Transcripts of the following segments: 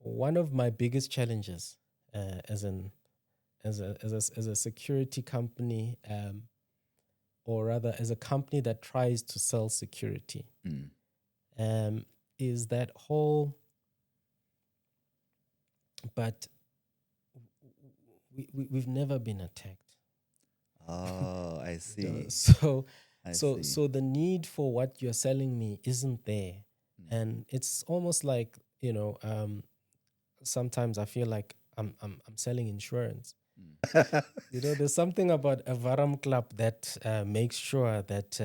one of my biggest challenges as an as a security company, or rather as a company that tries to sell security, Mm. um, is that whole. But we've never been attacked. Oh, I see. So I so see. so the need for what you're selling me isn't there, Mm. and it's almost like sometimes I feel like I'm selling insurance. There's something about a Varam Klap that makes sure that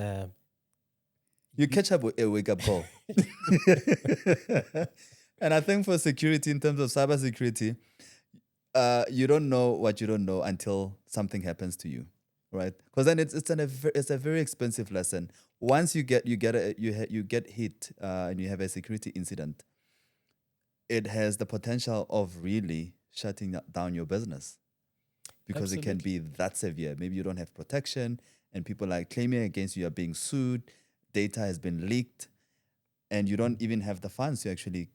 You you. catch up with a wake up call. And I think for security, in terms of cybersecurity, you don't know what you don't know until something happens to you, right? Because then it's a very expensive lesson. Once you get hit and you have a security incident, it has the potential of really shutting down your business because it can Absolutely. be that severe. Maybe you don't have protection, and people are claiming against you, are being sued, data has been leaked, and you don't even have the funds to actually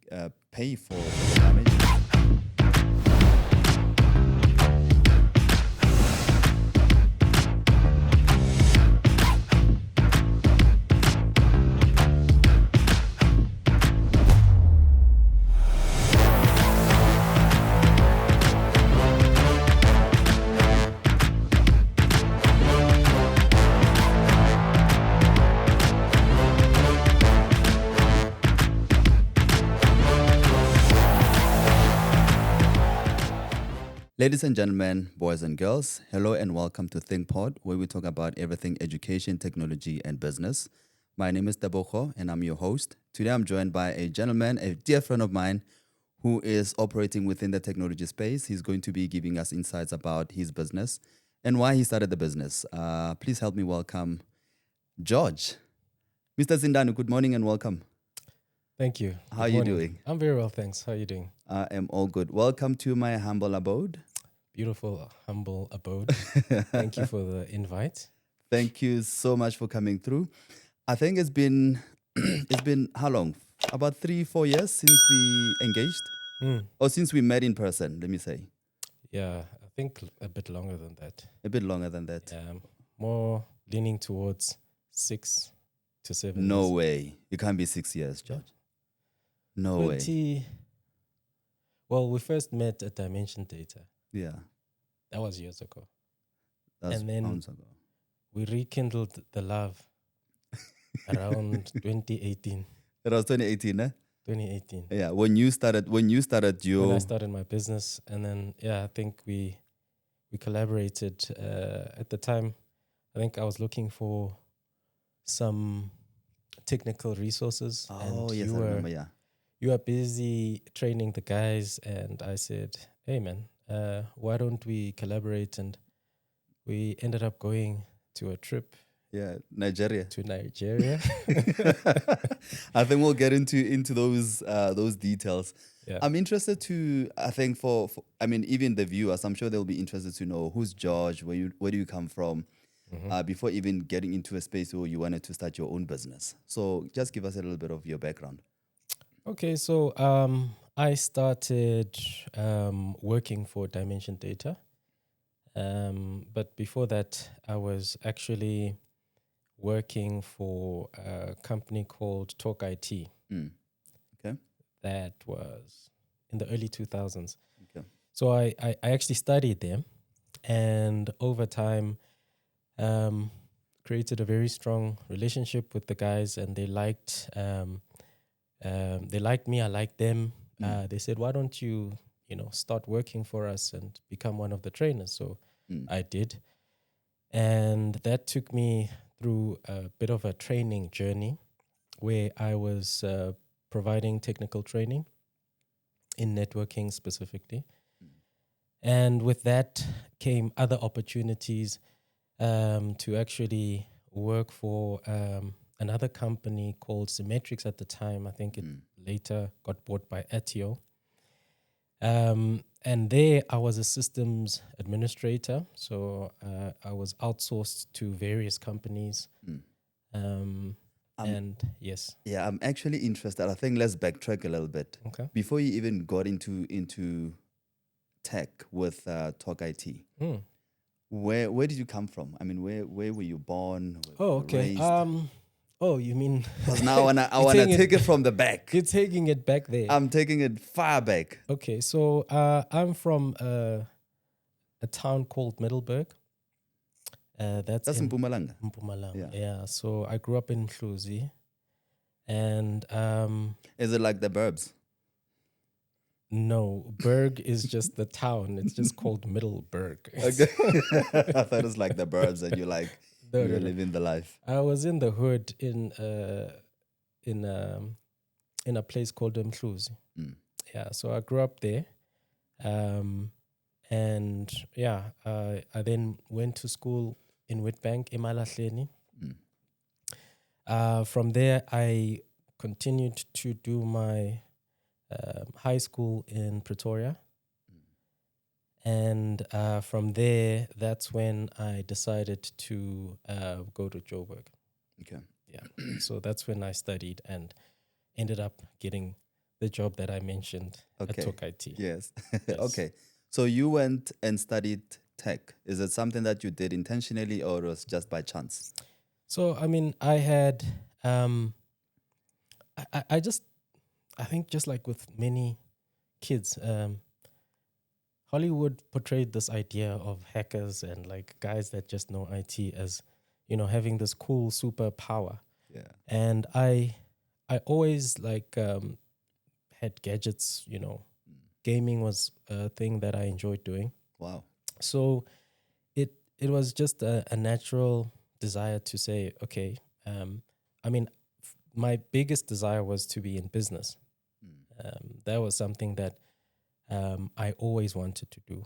pay for the damages. Ladies and gentlemen, boys and girls, hello and welcome to ThinkPod, where we talk about everything education, technology, and business. My name is Debocho, and I'm your host. Today, I'm joined by a gentleman, a dear friend of mine, who is operating within the technology space. He's going to be giving us insights about his business and why he started the business. Please help me welcome George. Mr. Sindane, good morning and welcome. Thank you. How are Good you morning. doing? I'm very well, thanks. How are you doing? I am all good. Welcome to my humble abode. Beautiful, humble abode. Thank you for the invite. Thank you so much for coming through. I think it's been it's been how long? About 3-4 years since we engaged, Mm. or since we met in person. Let me say Yeah, I think a bit longer than that. a bit longer than that. Yeah, more leaning towards 6 to 7 No years. way, it can't be 6 years, Yeah. George. No way. 20. Well, we first met at Dimension Data. Yeah, That was years ago. that's And then pounds ago. we rekindled the love around 2018. It was 2018, eh? 2018. Yeah, when you started When I your started my business. And then, yeah, I think we collaborated at the time. I think I was looking for some technical resources, and oh yes, I remember. Yeah, you were busy training the guys, and I said, "Hey, man, why don't we collaborate?" And we ended up going to a trip yeah, Nigeria. to Nigeria. I think we'll get into those details. Yeah. I'm interested to. I think for I mean, even the viewers, I'm sure they'll be interested to know who's George, where do you come from, Mhm. before even getting into a space where you wanted to start your own business. So just give us a little bit of your background. Okay, so I started working for Dimension Data, but before that, I was actually working for a company called Talk IT. Mm. Okay. That was in the early 2000s. Okay. So I actually studied there, and over time, um, created a very strong relationship with the guys, and they liked me, I liked them. They said, "Why don't you, start working for us and become one of the trainers?" So Mm. I did, and that took me through a bit of a training journey where I was providing technical training in networking specifically. And with that came other opportunities to actually work for another company called Symmetrics at the time. I think it later got bought by Atio. And there I was a systems administrator. So I was outsourced to various companies. Mm. Um, And yes. Yeah, I'm actually interested. I think let's backtrack a little bit. Okay. Before you even got into tech with Talk IT, Hmm. where did you come from? I mean, where were you born? Where Oh, were you okay. raised? Oh, you mean Because now I you're wanna taking take it from the back. you're taking it back there. I'm taking it far back. Okay, so I'm from a town called Middleburg. That's That's in in Mpumalanga. Mpumalanga. Yeah. Yeah. So I grew up in Mhluzi, and Is it like the burbs? no, Berg is just the town. It's just called Middleburg. Okay. I thought it was like the burbs, and No, you're no, no. living the life. I was in the hood in um in a place called Mhluzi. Mm. Yeah. So I grew up there. Um, and yeah, I then went to school in Witbank, Imalahleni. Mm. From there, I continued to do my high school in Pretoria. And from there, that's when I decided to go to Joburg. Okay. Yeah. So that's when I studied and ended up getting the job that I mentioned at Okay. Talk IT. Yes. Yes. Okay. So you went and studied tech. Is it something that you did intentionally or it was just by chance? So, I mean, I had, I just, I think just like with many kids, Hollywood portrayed this idea of hackers and like guys that just know IT as, having this cool superpower. Yeah. And I always like had gadgets. Gaming was a thing that I enjoyed doing. Wow. So it was just a natural desire to say, okay, I mean, my biggest desire was to be in business. That was something that I always wanted to do.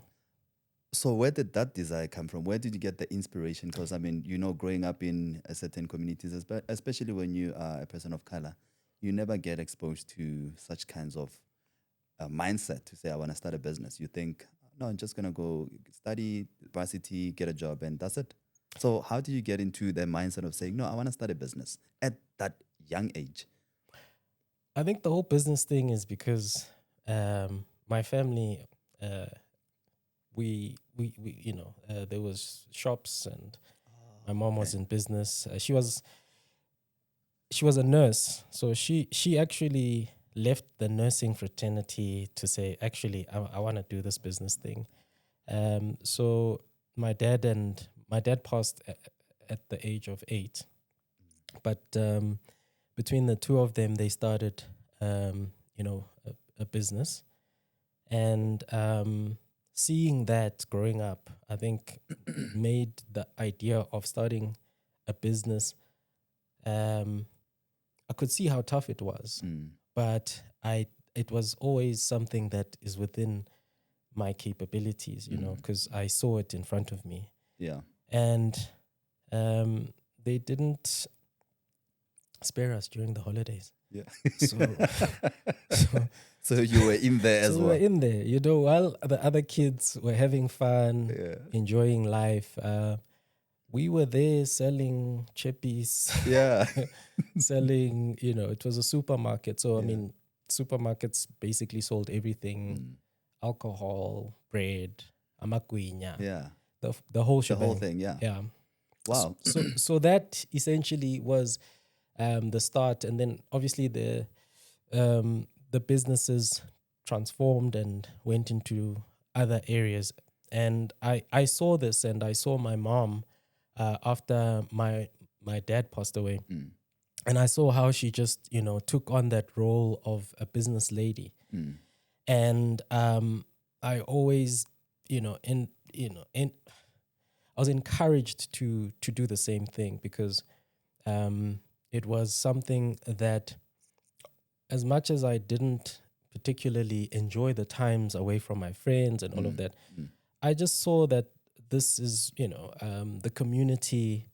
So where did that desire come from? Where did you get the inspiration? Because I mean, growing up in a certain communities, especially when you are a person of color, you never get exposed to such kinds of mindset to say, I want to start a business. You think, no, I'm just going to go study, varsity, get a job, and that's it. So how do you get into the mindset of saying, no, I want to start a business at that young age? I think the whole business thing is because my family, there was shops and my mom was in business. She was a nurse, so she actually left the nursing fraternity to say, actually, I want to do this business thing. So my dad passed at the age of 8, but between the two of them, they started, a business, and seeing that growing up, I think made the idea of starting a business. I could see how tough it was, but it was always something that is within my capabilities, because I saw it in front of me. Yeah. And they didn't spare us during the holidays. Yeah. So, so you were in there as we well. were in there, while the other kids were having fun, enjoying life. We were there selling chippies, selling, it was a supermarket. So, I mean, supermarkets basically sold everything, alcohol, bread, amakuinya, the whole shebang. The whole thing, yeah. Yeah. Wow. So that essentially was the start. And then obviously the businesses transformed and went into other areas. And I saw this, and I saw my mom after my dad passed away. And I saw how she just, took on that role of a business lady. And I always, I was encouraged to do the same thing, because it was something that, as much as I didn't particularly enjoy the times away from my friends and all of that, I just saw that this is, the community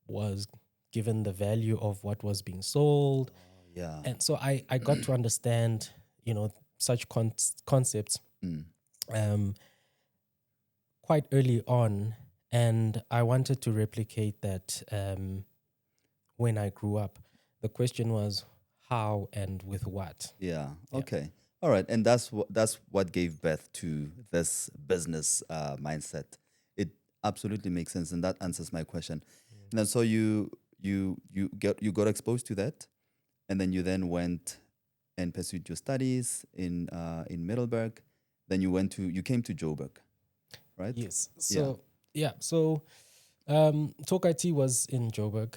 was given the value of what was being sold. Yeah. And so I got to understand, such concepts quite early on. And I wanted to replicate that when I grew up. The question was how and with what. Yeah. Yeah. Okay. All right. And that's what gave birth to this business mindset. It absolutely makes sense, and that answers my question. And then so you got exposed to that, and then you then went and pursued your studies in Middleburg. Then you came to Joburg, right? Yes. Yeah. So Talk IT was in Joburg.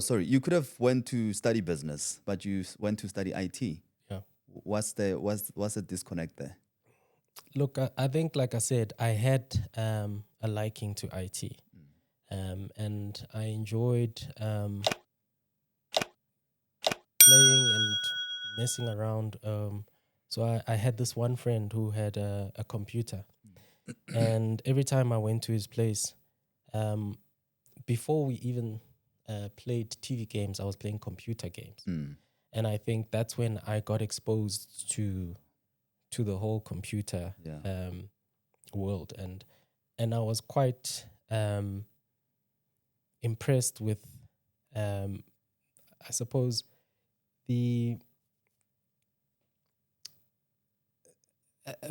Sorry. You could have went to study business, but you went to study IT. Yeah. What's the disconnect there? Look, I think, like I said, I had a liking to IT, and I enjoyed playing and messing around. So I had this one friend who had a computer, and every time I went to his place, um, before we even played TV games, I was playing computer games, and I think that's when I got exposed to the whole computer Yeah. world, and I was quite impressed with, I suppose, the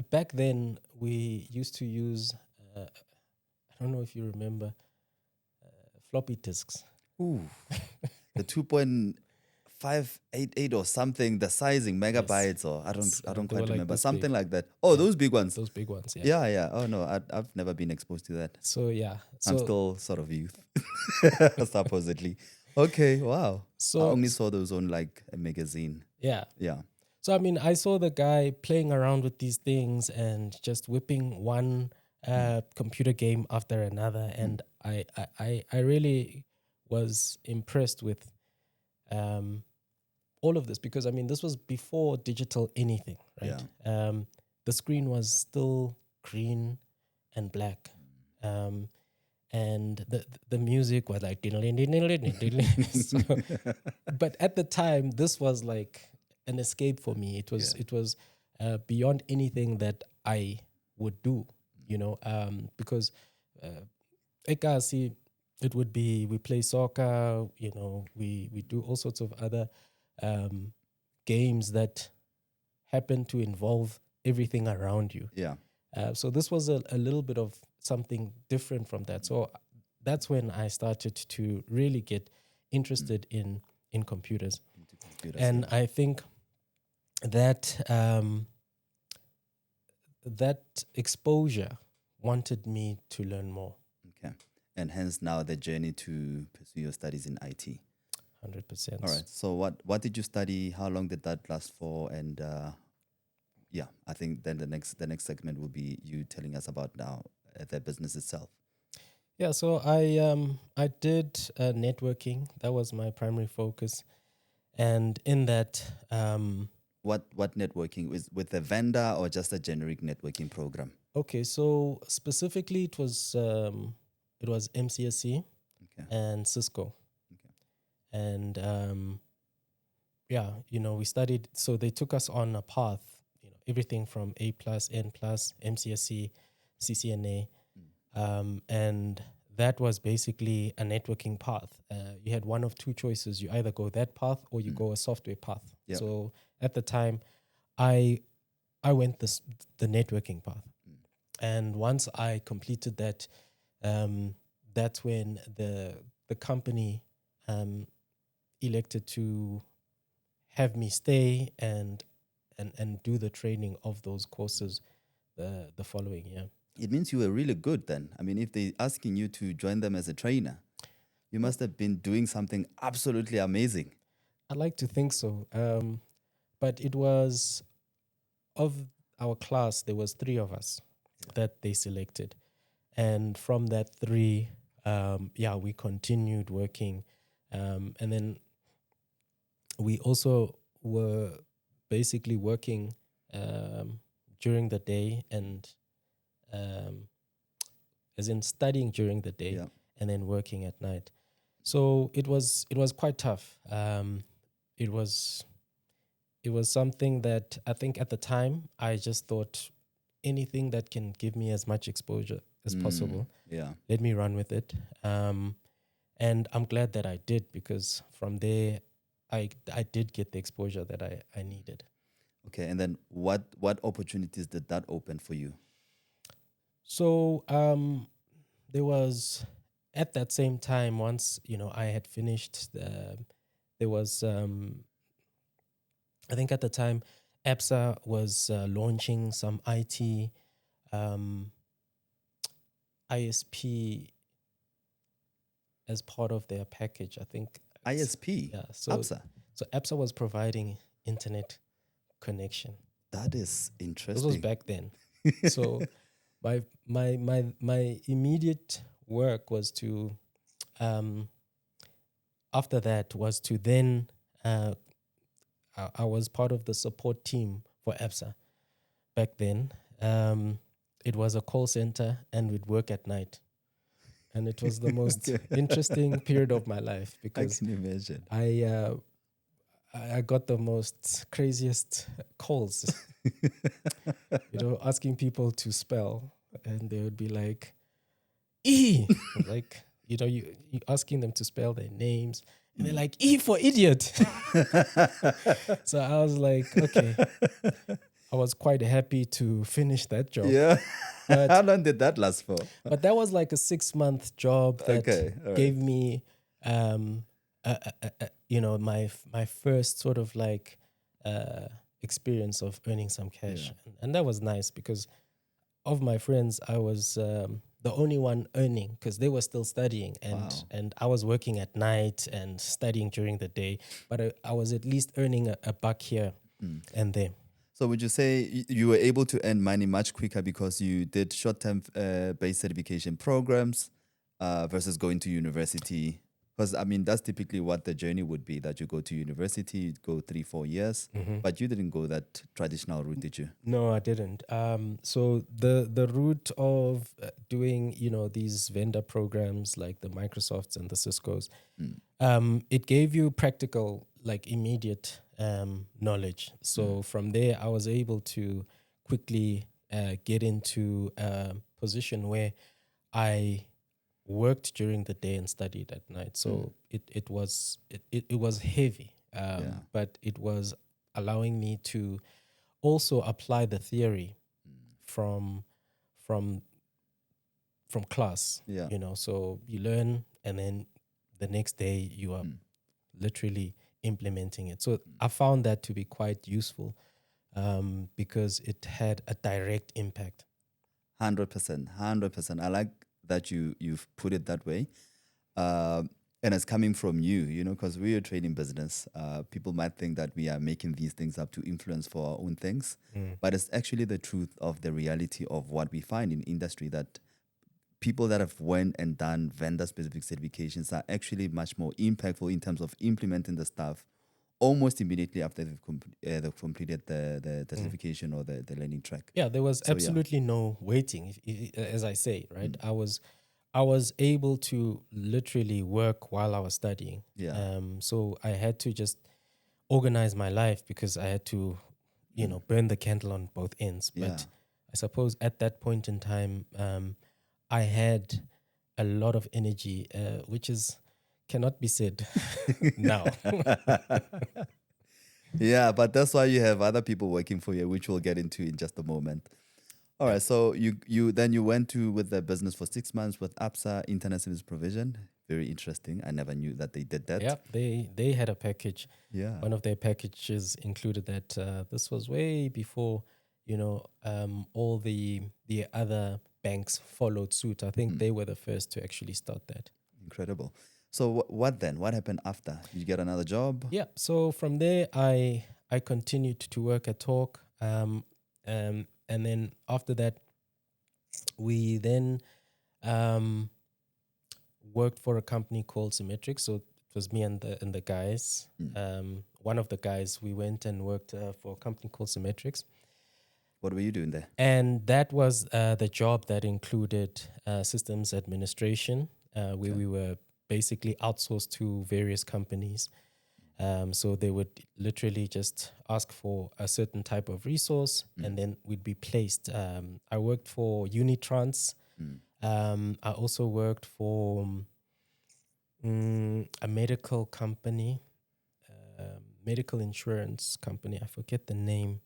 back then we used to use. I don't know if you remember floppy disks. Ooh, the 2.588 or something, the sizing megabytes, or I don't They were quite like remember, this something big. like that. Oh, Yeah, those big ones. those big ones. Yeah. Yeah, yeah. Oh no, I've never been exposed to that. So yeah. I'm So still sort of youth, supposedly. Okay, wow. I so only saw those on like a magazine. yeah. Yeah. So I mean, I saw the guy playing around with these things and just whipping one computer game after another, and I really was impressed with all of this, because I mean, this was before digital anything, right? The screen was still green and black, and the music was like so, but at the time, this was like an escape for me. It was beyond anything that I would do, because ekasi, it would be, we play soccer, we do all sorts of other um, games that happen to involve everything around you. Yeah. So this was a little bit of something different from that. So that's when I started to really get interested in computers. Into computers. And I think that that exposure wanted me to learn more. Okay. And hence now the journey to pursue your studies in IT. 100%. All right. So what did you study? How long did that last for? And yeah, I think then the next segment will be you telling us about now the business itself. Yeah, so I did networking. That was my primary focus, and in that, What networking is with a vendor or just a generic networking program? okay, so specifically it was MCSC Okay. and Cisco, Okay. and yeah, we studied. So they took us on a path, everything from A plus, N plus, MCSC, CCNA, and that was basically a networking path. You had one of two choices: you either go that path or you go a software path. Yeah. So at the time, I went the networking path, and once I completed that, that's when the company elected to have me stay and do the training of those courses the following year. It means you were really good then. I mean, if they're asking you to join them as a trainer, you must have been doing something absolutely amazing. I'd like to think so. But it was, of our class, there was three of us that they selected. And from that three, we continued working. And then we also were basically working during the day, and as in studying during the day, Yeah. and then working at night. So it was quite tough. It was something that I think at the time I just thought, anything that can give me as much exposure as possible, Yeah. let me run with it. And I'm glad that I did, because from there, I did get the exposure that I needed. Okay, and then what opportunities did that open for you? So there was, at that same time, once I had finished, there was I think at the time APSA was launching some IT um, ISP as part of their package. I think ISP, yeah. APSA. So APSA was providing internet connection. That is This was interesting. back then. So my immediate work was to after that was to then I was part of the support team for APSA back then. It was a call center, and we'd work at night, and it was the most Okay. interesting period of my life, I because can imagine. I got the most craziest calls, asking people to spell, and they would be like, E, like, you asking them to spell their names, and they're like, E for idiot. So I was like, okay, I was quite happy to finish that job. Yeah. But How long did that last for? but that was like a 6-month job that Okay, all right. gave me, my first sort of like experience of earning some cash, and that was nice, because of my friends, I was the only one earning, because they were still studying, and Wow. and I was working at night and studying during the day. But I was at least earning a buck here and there. So would you say you were able to earn money much quicker because you did short-term based certification programs versus going to university? Because I mean, that's typically what the journey would be, that you go to university, you go 3-4 years, but you didn't go that traditional route, did you? No, I didn't. So the route of doing these vendor programs like the Microsofts and the Ciscos, it gave you practical, like immediate knowledge. So from there, I was able to quickly get into a position where I worked during the day and studied at night. So it was heavy, but it was allowing me to also apply the theory from from class. Yeah. So you learn, and then the next day you are literally implementing it. So I found that to be quite useful, because it had a direct impact. 100%, 100%. I like that you've put it that way. And it's coming from you, because we're a trading business. People might think that we are making these things up to influence for our own things, but it's actually the truth of the reality of what we find in industry, that people that have went and done vendor-specific certifications are actually much more impactful in terms of implementing the stuff almost immediately after they've completed the certification or the learning track. Yeah, there was So, yeah. absolutely no waiting. As I say, right, I was able to literally work while I was studying. Yeah. So I had to just organize my life, because I had to, burn the candle on both ends. Yeah. But I suppose at that point in time, I had a lot of energy, which cannot be said now. Yeah, but that's why you have other people working for you, which we'll get into in just a moment. All right, so you went to with the business for 6 months with APSA Internet Service Provision. Very interesting. I never knew that they did that. Yeah, they had a package. Yeah. One of their packages included that. This was way before, all the other banks followed suit. I think they were the first to actually start that. Incredible. So what then? What happened after? Did you get another job? Yeah. So from there, I continued to work at Talk, and then after that, we then worked for a company called Symmetric. So it was me and the guys. One of the guys, we went and worked for a company called Symmetrics. What were you doing there? And that was the job that included systems administration, where we were basically outsourced to various companies. So they would literally just ask for a certain type of resource, and then we'd be placed. I worked for Unitrans. I also worked for A medical company, medical insurance company. I forget the name.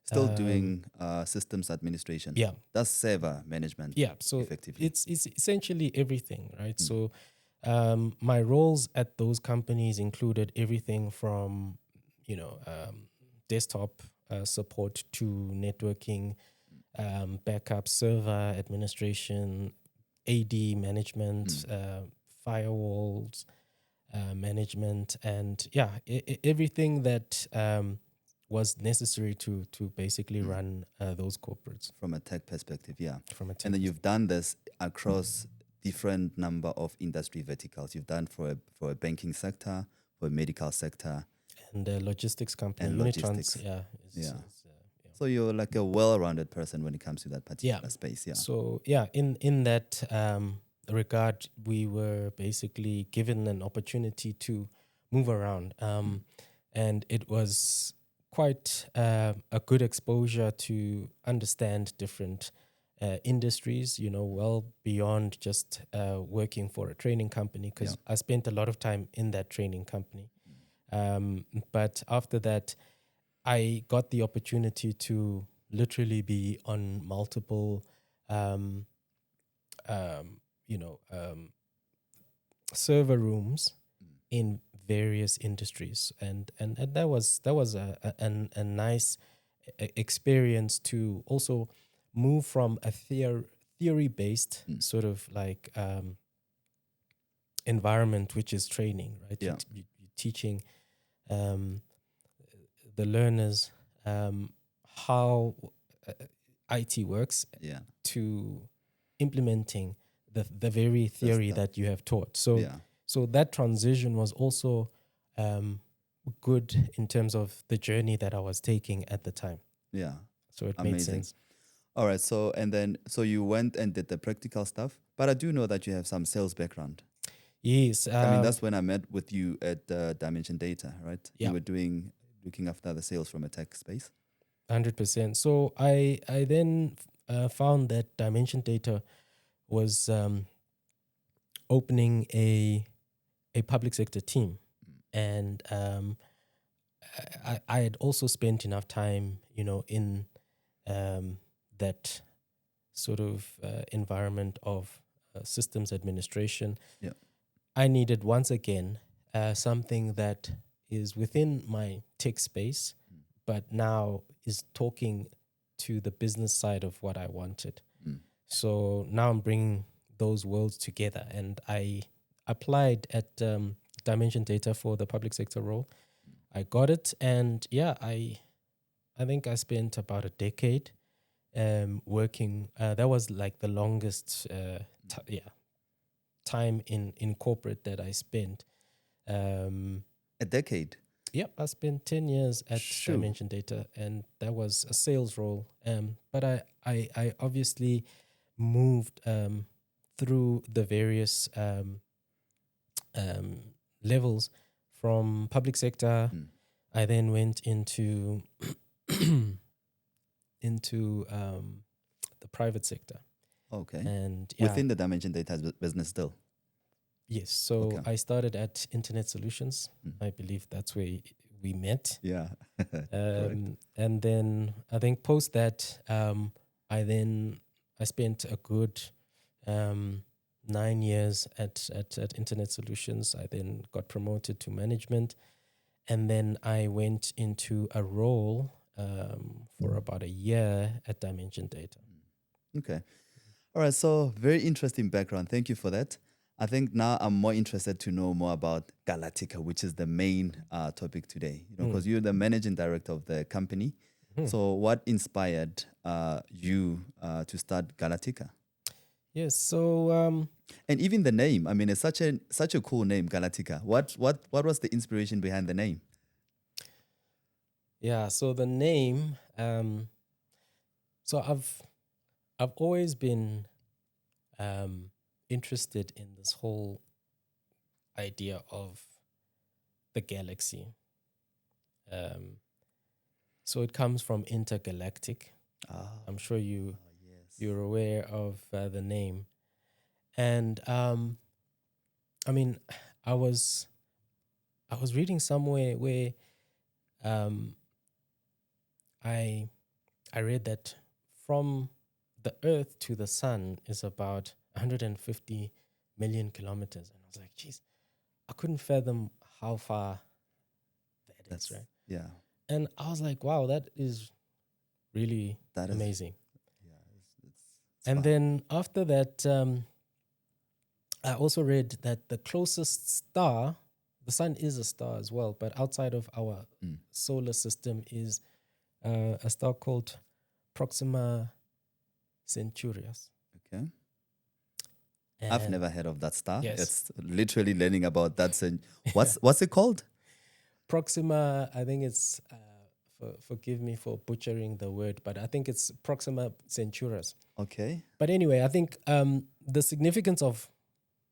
Still doing systems administration. Yeah, That's server management, yeah. So effectively. it's essentially everything, right? So my roles at those companies included everything from, desktop support to networking, backup, server administration, AD management, firewalls management, and everything that was necessary to basically run those corporates From a tech perspective, yeah. from a tech And then you've done this across different number of industry verticals. You've done for a banking sector, for a medical sector, and the logistics company, and Unitrans. logistics. Yeah, Yeah. yeah. So you're like a well-rounded person when it comes to that Yeah. particular space. Yeah. So in that regard, we were basically given an opportunity to move around, and it was quite a good exposure to understand different industries. Well beyond just working for a training company, because I spent a lot of time in that training company. But after that, I got the opportunity to literally be on multiple, um, um, you know, um, server rooms in various industries, and that was a nice experience to also move from a theory based sort of like environment, which is training, right? Yeah. You're teaching um, the learners how IT works Yeah. to implementing the very theory stuff. that you have taught. So Yeah. so that transition was also good in terms of the journey that I was taking at the time. Yeah. So it made Amazing. sense. All right. So you went and did the practical stuff, but I do know that you have some sales background. Yes. I mean, that's when I met with you at Dimension Data, right? Yeah. You were looking after the sales from a tech space. 100%. So I then found that Dimension Data was opening a public sector team, and I had also spent enough time, in that sort of environment of systems administration. Yeah. I needed once again something that is within my tech space, but now is talking to the business side of what I wanted. So now I'm bringing those worlds together, and I applied at Dimension Data for the public sector role. I got it, and I think I spent about a decade working. That was like the longest time in corporate that I spent. A decade. Yep, I spent 10 years at Shoo. Dimension Data, and that was a sales role. But I obviously moved through the various levels from public sector. I then went into the private sector. Okay. And Within the Dimension Data business still. yes, so Okay. I started at Internet Solutions. I believe that's where we met. Yeah. And then I think post that, I spent a good 9 years at Internet Solutions. I then got promoted to management, and then I went into a role for about a year at Dimension Data. Okay. All right. So very interesting background. Thank you for that. I think now I'm more interested to know more about Galattica, which is the main topic today. Because you're the managing director of the company. So what inspired you to start Galattica? Yes. So And even the name. I mean, it's such a cool name, Galattica. What was the inspiration behind the name? yeah. So the name. So I've always been interested in this whole idea of the galaxy. So it comes from intergalactic. I'm sure you're aware of the name, and I mean, I was reading somewhere where um, I read that from the Earth to the Sun is about 150 million kilometers, and I was like, "Geez, I couldn't fathom how far that is, right?" Yeah. And I was like, "Wow, that is really That is, amazing." yeah, it's And far. then after that, I also read that the closest star, the Sun is a star as well, but outside of our Mm. solar system is a star called Proxima Centaurus. Okay. I've And never heard of that star. yes, It's literally learning about that. What's it called? Proxima, I think it's, forgive me for butchering the word, but I think it's Proxima Centaurus. Okay. But anyway, I think the significance of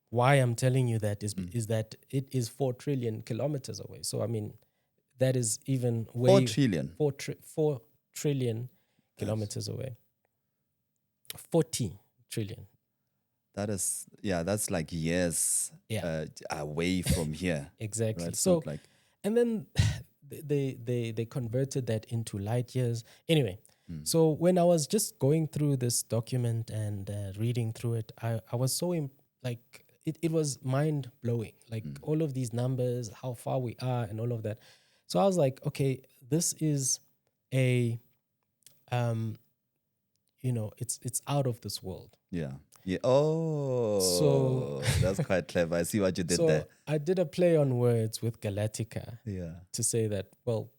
why I'm telling you that is that it is 4 trillion kilometers away. So, I mean, that is even way 4 trillion. 4 trillion That's, kilometers away. 40 trillion. that is, yeah, that's like years Yeah, away from here. Right? exactly. It's So, not like, and then they converted that into light years. Anyway, so when I was just going through this document and reading through it, I was so like it was mind blowing. Like all of these numbers, how far we are, and all of that. So I was like, okay, this is a it's out of this world. yeah. Yeah. So Oh, that's quite clever. I see what you did there. so I did a play on words with Galattica Yeah. to say that, well,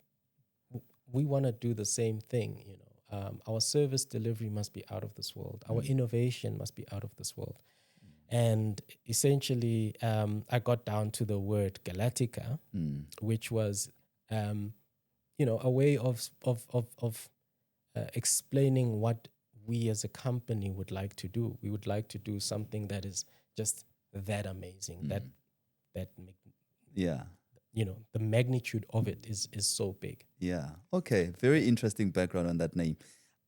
we want to do the same thing. Our service delivery must be out of this world. Our innovation must be out of this world. And essentially, I got down to the word Galattica, which was, a way of explaining what we as a company would like to do. We would like to do something that is just that amazing. That Yeah. the magnitude of it is so big. Yeah. Okay. Very interesting background on that name.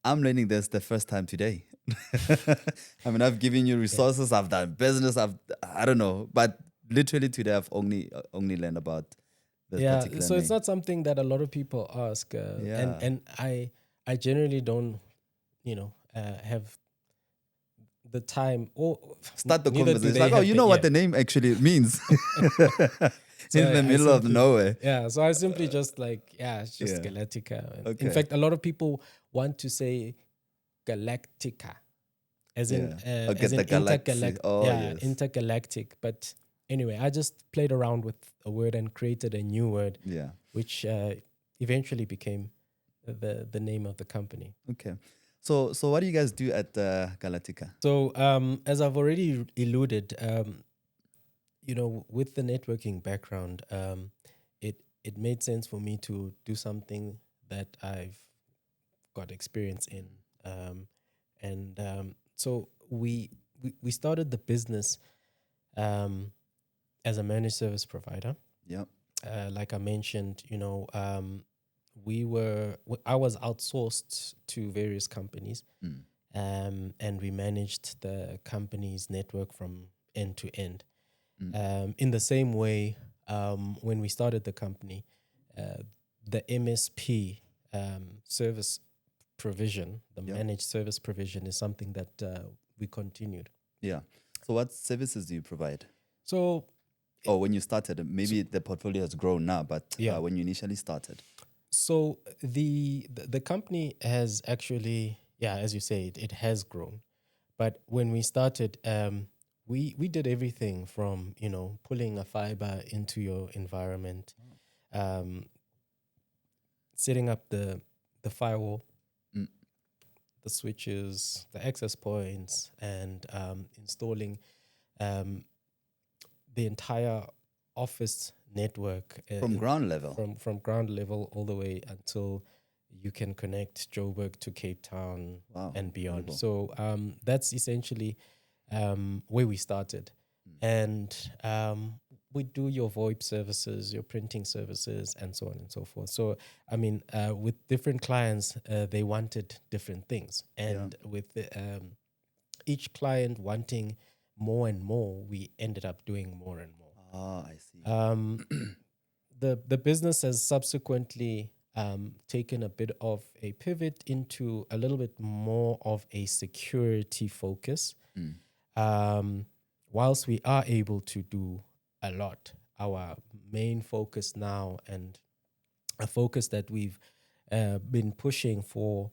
I'm learning this the first time today. I mean, I've given you resources. I've done business. I don't know, but literally today I've only learned about this Yeah, particular so it's name. not something that a lot of people ask, Yeah. and I generally don't, have the time, or Start the neither do conversation. they Like, oh, have you the know what yeah. the name actually means So in the I middle of simply nowhere. yeah, so I simply just like it's just Yeah. Galactica. In Okay. fact, a lot of people want to say Galactica, Yeah. I'll get the galaxy. Oh, yes. intergalactic. But anyway, I just played around with a word and created a new word, Yeah. which eventually became the name of the company. Okay. So what do you guys do at Galattica? So as I've already alluded, with the networking background, it made sense for me to do something that I've got experience in, and so we started the business as a managed service provider. Yep. Like I mentioned, I was outsourced to various companies, and we managed the company's network from end to end. In the same way, when we started the company, the MSP service provision, the Yep. managed service provision, is something that we continued. Yeah. So what services do you provide? So Or when you started, maybe the portfolio has grown now, but Yeah. when you initially started. So the company has actually, yeah, as you say, it has grown. But when we started, we did everything from pulling a fiber into your environment, um, setting up the firewall, Mm. the switches, the access points, and installing the entire office network From ground level. from ground level all the way until you can connect Joburg to Cape Town Wow, and beyond. incredible. So that's essentially where we started. And we do your VoIP services, your printing services, and so on and so forth. So, I mean, with different clients, they wanted different things. And with each client wanting more and more, we ended up doing more and more. Ah, I see. Um, the business has subsequently taken a bit of a pivot into a little bit more of a security focus. Mm. Um, whilst we are able to do a lot, our main focus now, and a focus that we've been pushing for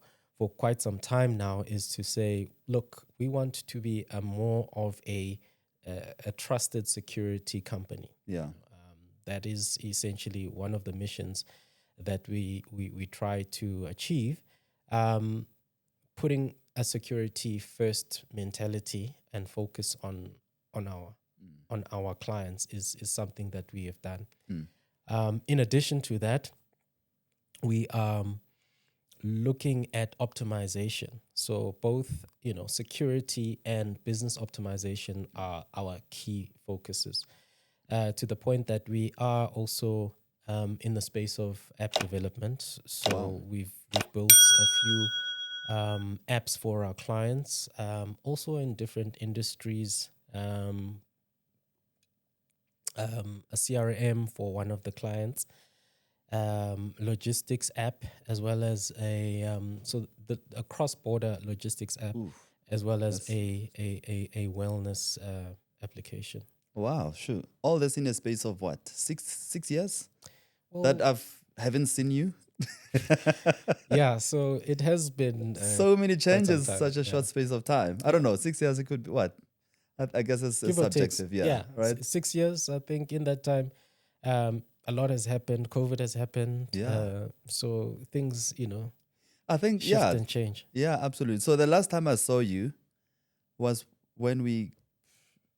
quite some time now, is to say, look, we want to be a more of a trusted security company. Yeah. That is essentially one of the missions that we try to achieve. Putting a security first mentality and focus on our on our clients is something that we have done. Mm. In addition to that, we are looking at optimization. So both, security and business optimization are our key focuses. To the point that we are also in the space of app development. So Wow. we've built a few apps for our clients, also in different industries. A CRM for one of the clients, logistics app, as well as a cross-border logistics app, Oof. as well as That's a wellness application. wow. Sure. All this in a space of what? 6 years that Well, I've haven't seen you. yeah, so it has been So many quite some changes, time. such a Yeah, short space of time. I don't yeah, know. 6 years, it could be what? I guess it's give or take. subjective. Yeah. Yeah, Right. 6 years. I think in that time, a lot has happened. COVID has happened. Yeah. So things, I think, shift yeah. and change. Yeah, absolutely. So the last time I saw you was when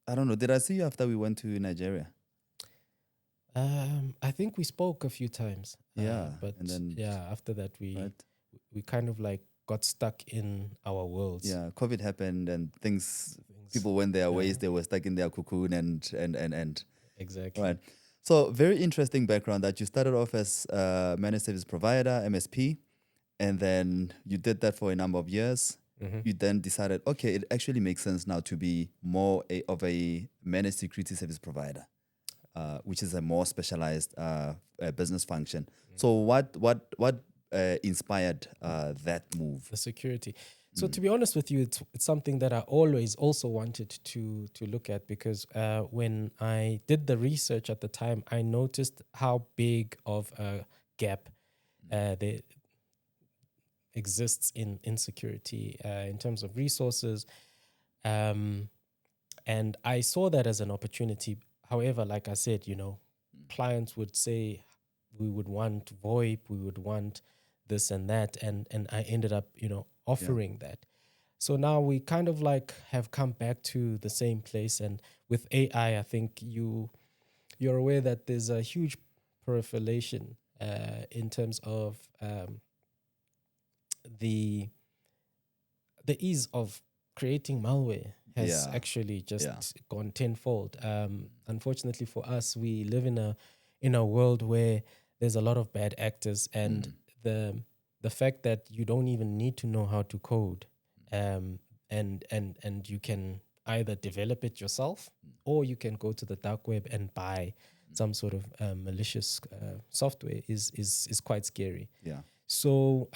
I don't know, did I see you after we went to Nigeria? I think we spoke a few times, Yeah. but And then, yeah, after that right. we kind of like got stuck in our worlds. Yeah, COVID happened and Things, people went their yeah, ways, they were stuck in their cocoon and right. exactly. So very interesting background that you started off as a managed service provider, MSP, and then you did that for a number of years. Hmm. You then decided, okay, it actually makes sense now to be more of a managed security service provider, which is a more specialized business function. So what inspired that move? The security. So Mm. to be honest with you, it's something that I always also wanted to look at, because when I did the research at the time, I noticed how big of a gap there exists in insecurity in terms of resources. Um, and I saw that as an opportunity. However, like I said, clients would say we would want VoIP, we would want this and that, and I ended up, Yeah. offering that. So now we kind of like have come back to the same place, and with AI, I think you're aware that there's a huge proliferation in terms of the the ease of creating malware has Yeah. actually Yeah. just gone tenfold. Unfortunately for us, we live in a world where there's a lot of bad actors, and Mm. the fact that you don't even need to know how to code, um, and you can either develop it yourself, or you can go to the dark web and buy some sort of malicious software is quite scary. Yeah. So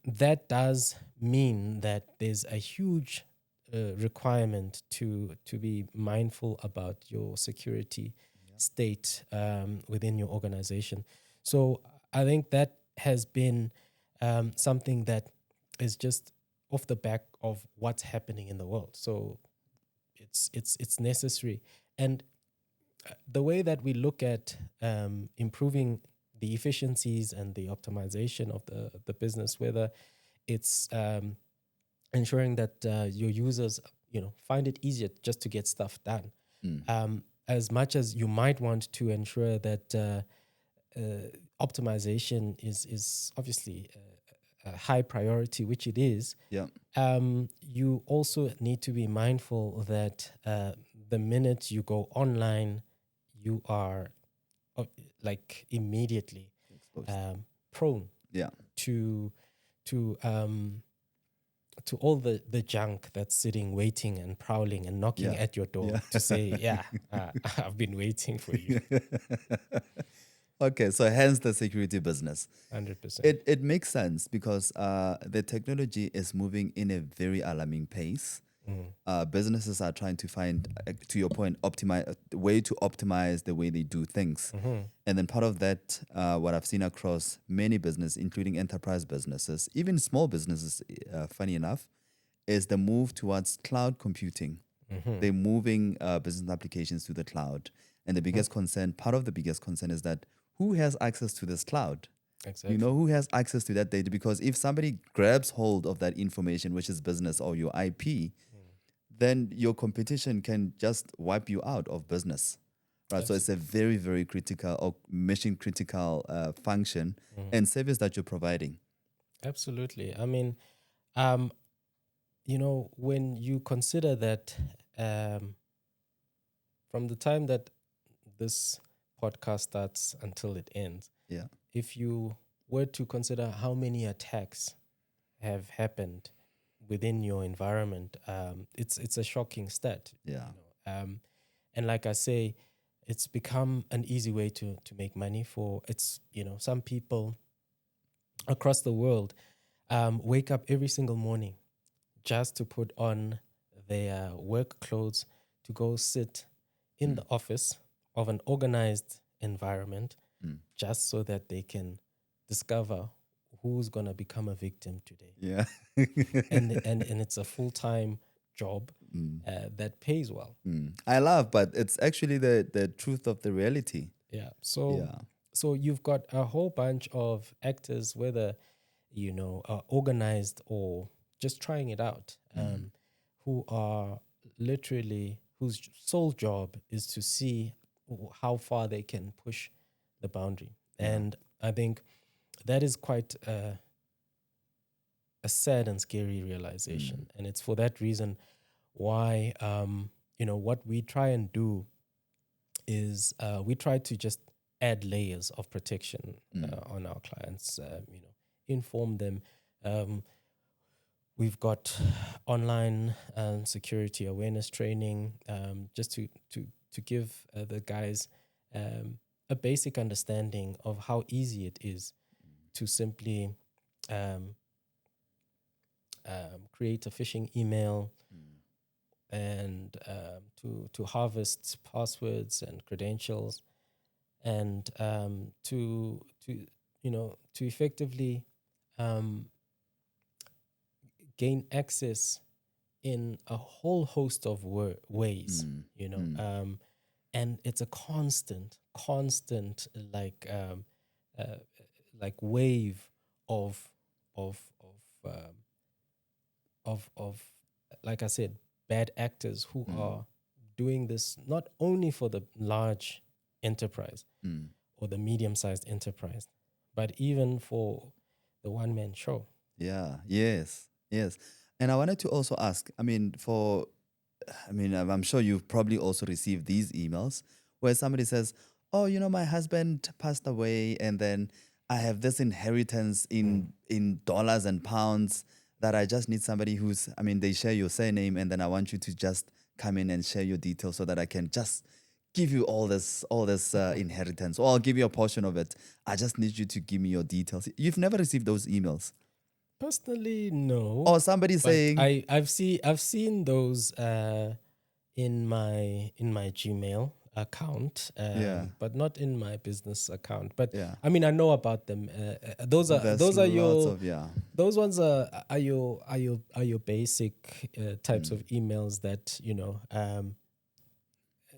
that does mean that there's a huge requirement to be mindful about your security state within your organization. So I think that has been something that is just off the back of what's happening in the world. So it's necessary, and the way that we look at improving the efficiencies and the optimization of the business, whether it's ensuring that your users, find it easier just to get stuff done, Mm. as much as you might want to ensure that optimization is obviously a high priority, which it is. Yeah. You also need to be mindful that the minute you go online, you are uh, like immediately Exposed. prone Yeah. to to to all the junk that's sitting, waiting and prowling and knocking Yeah. at your door Yeah. to say, yeah, I've been waiting for you. Okay, so hence the security business. 100%. It makes sense because the technology is moving in a very alarming pace. Businesses are trying to find, to your point, optimize way to optimize the way they do things. And then part of that, what I've seen across many businesses, including enterprise businesses, even small businesses, funny enough, is the move towards cloud computing. They're moving business applications to the cloud. And the biggest concern, part of the biggest concern is that who has access to this cloud? Exactly. You know who has access to that data? Because if somebody grabs hold of that information, which is business or your IP, then your competition can just wipe you out of business. Right. So it's a very, very critical or mission critical function and service that you're providing. Absolutely. I mean, when you consider that from the time that this podcast starts until it ends, Yeah. if you were to consider how many attacks have happened within your environment, it's a shocking stat. Yeah. And like I say, it's become an easy way to make money for some people across the world wake up every single morning just to put on their work clothes to go sit in the office of an organized environment just so that they can discover who's going to become a victim today. Yeah. and it's a full-time job that pays well. I laugh, but it's actually the truth of the reality. Yeah. So Yeah. so you've got a whole bunch of actors, whether organized or just trying it out, who are literally whose sole job is to see how far they can push the boundary. And I think that is quite a sad and scary realization. And it's for that reason why, what we try and do is we try to just add layers of protection on our clients, inform them. We've got online security awareness training just to give the guys a basic understanding of how easy it is to simply create a phishing email and to harvest passwords and credentials and to effectively gain access in a whole host of ways, and it's a constant like wave of like I said, bad actors who are doing this not only for the large enterprise or the medium-sized enterprise, but even for the one-man show. Yeah. Yes. Yes. And I wanted to also ask, I'm sure you've probably also received these emails where somebody says, oh, my husband passed away and then I have this inheritance in dollars and pounds that I just need somebody they share your surname and then I want you to just come in and share your details so that I can just give you all this inheritance, or I'll give you a portion of it. I just need you to give me your details. You've never received those emails? Personally, no. Or somebody saying, I've seen those in my Gmail account, but not in my business account. But I know about them. Those are your those ones are your basic types of emails that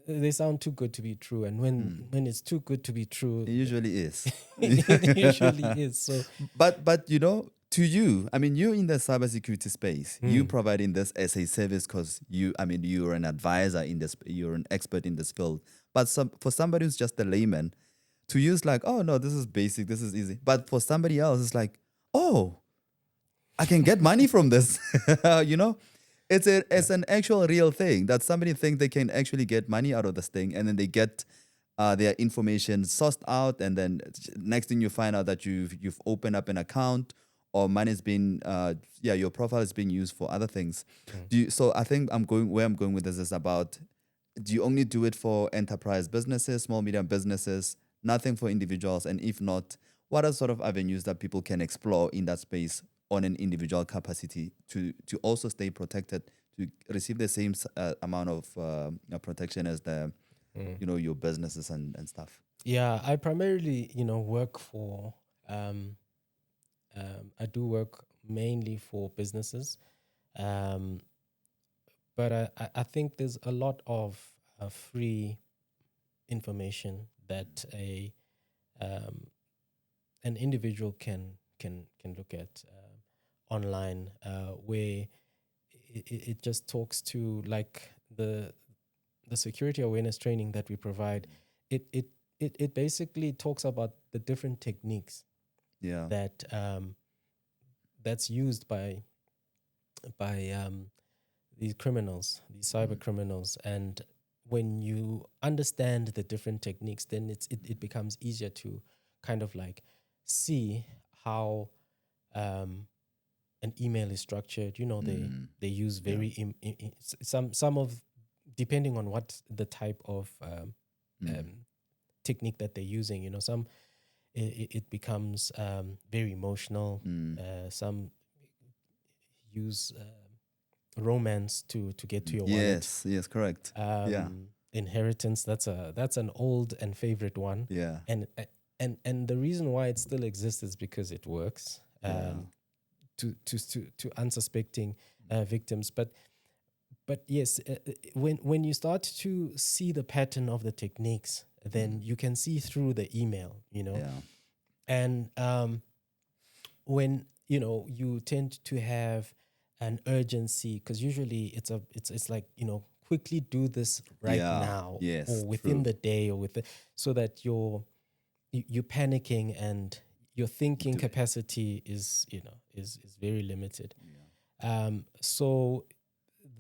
they sound too good to be true, and when it's too good to be true, it usually is. it usually is. So, but to you, you're in the cybersecurity space. You providing this as a service because you're an advisor in this, you're an expert in this field. But for somebody who's just a layman, to you it's like, oh no, this is basic, this is easy. But for somebody else, it's like, oh, I can get money from this. It's an actual real thing that somebody thinks they can actually get money out of this thing, and then they get their information sourced out, and then next thing you find out that you've opened up an account, or mine is being your profile is being used for other things. Mm. So I think I'm going with this is about, do you only do it for enterprise businesses, small medium businesses, nothing for individuals? And if not, what are sort of avenues that people can explore in that space on an individual capacity to also stay protected, to receive the same amount of protection as the your businesses and stuff? Yeah, I primarily, work for, I do work mainly for businesses. Um, but I think there's a lot of free information that um, an individual can look at online, where it just talks to, like, the security awareness training that we provide. It basically talks about the different techniques Yeah. that that's used by these criminals, these cyber criminals. And when you understand the different techniques, then it becomes easier to kind of like see how an email is structured. They use very some of, depending on what the type of technique that they're using. Some it becomes very emotional. Some use romance to get to your wallet. Yes, correct. Yeah. Inheritance, that's an old and favorite one. Yeah. And the reason why it still exists is because it works. To unsuspecting victims. But yes, when you start to see the pattern of the techniques, then you can see through the email. Yeah. And when you tend to have an urgency, because usually it's like, quickly do this right Yeah. now, Yes, or within true. the day, or so that you're panicking, and your thinking capacity is very limited. So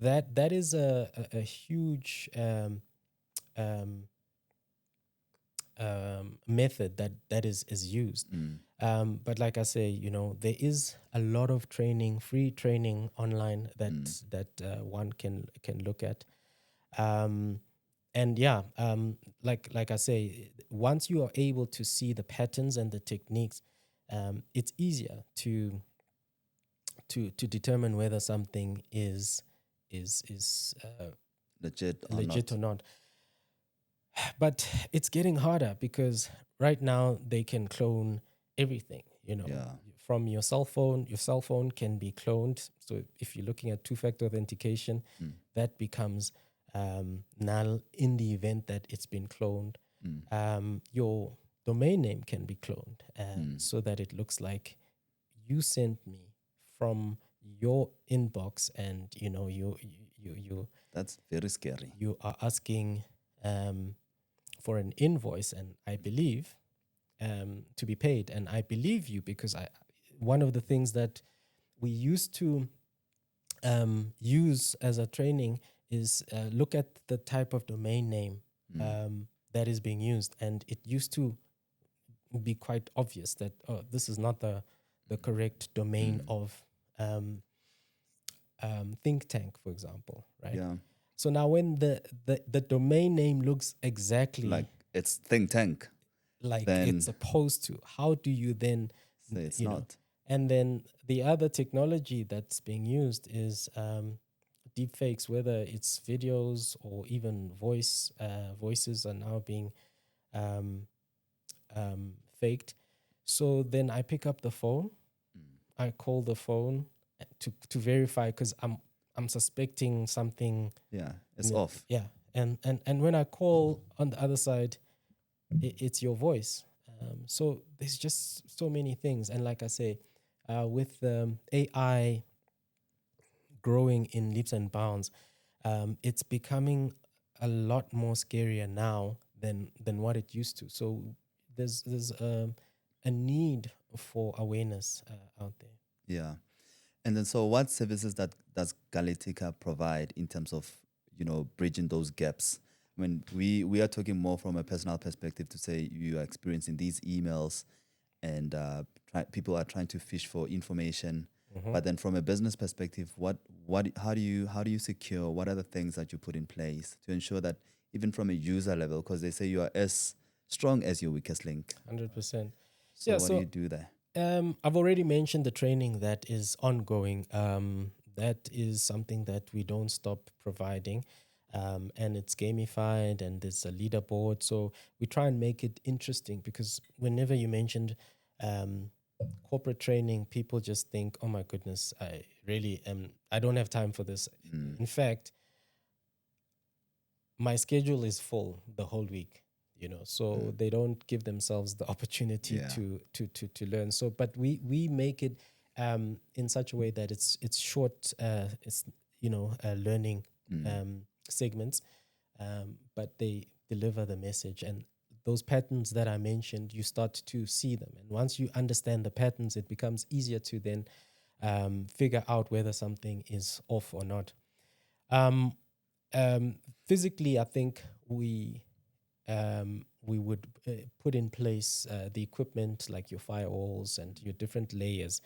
that is a huge um, method that is used. But like I say, there is a lot of training, free training online that one can look at. And yeah, like I say, once you are able to see the patterns and the techniques, it's easier to determine whether something is Legit or legit not. or not. But it's getting harder, because right now they can clone everything, Yeah. from your cell phone. Your cell phone can be cloned. So if you're looking at two-factor authentication, that becomes null in the event that it's been cloned. Your domain name can be cloned, so that it looks like you sent me from your inbox, and That's very scary. you are asking for an invoice, and I believe to be paid, and I believe you, because one of the things that we used to use as a training is look at the type of domain name that is being used, and it used to be quite obvious that, this is not the correct domain of think tank, for example, right? Yeah. So now when the domain name looks exactly Like it's think tank. like it's Then supposed to, how do you then, say it's you know? not. And then the other technology that's being used is deep fakes, whether it's videos or even voices are now being um, faked. So then I pick up the phone, I call the phone to verify, because I'm suspecting something. Yeah. It's off. Yeah, and when I call on the other side, it's your voice. So there's just so many things, and like I say, with AI growing in leaps and bounds, it's becoming a lot more scarier now than what it used to. So there's a need for awareness out there. Yeah. And then, so what services that does Galattica provide in terms of, bridging those gaps? When we are talking more from a personal perspective, to say you are experiencing these emails, and people are trying to fish for information. Mhm. But then, from a business perspective, how do you secure? What are the things that you put in place to ensure that even from a user level, because they say you are as strong as your weakest link. 100%. So Yeah, what do so you do there? I've already mentioned the training that is ongoing. That is something that we don't stop providing. And it's gamified and there's a leaderboard. So we try and make it interesting because whenever you mentioned um, corporate training, people just think, oh my goodness, I don't have time for this. Mm. In fact, my schedule is full the whole week, so they don't give themselves the opportunity Yeah. to learn. So but we make it in such a way that it's short, it's learning segments, but they deliver the message. And those patterns that I mentioned, you start to see them, and once you understand the patterns, it becomes easier to then figure out whether something is off or not. um, Physically, I think we would put in place the equipment like your firewalls and your different layers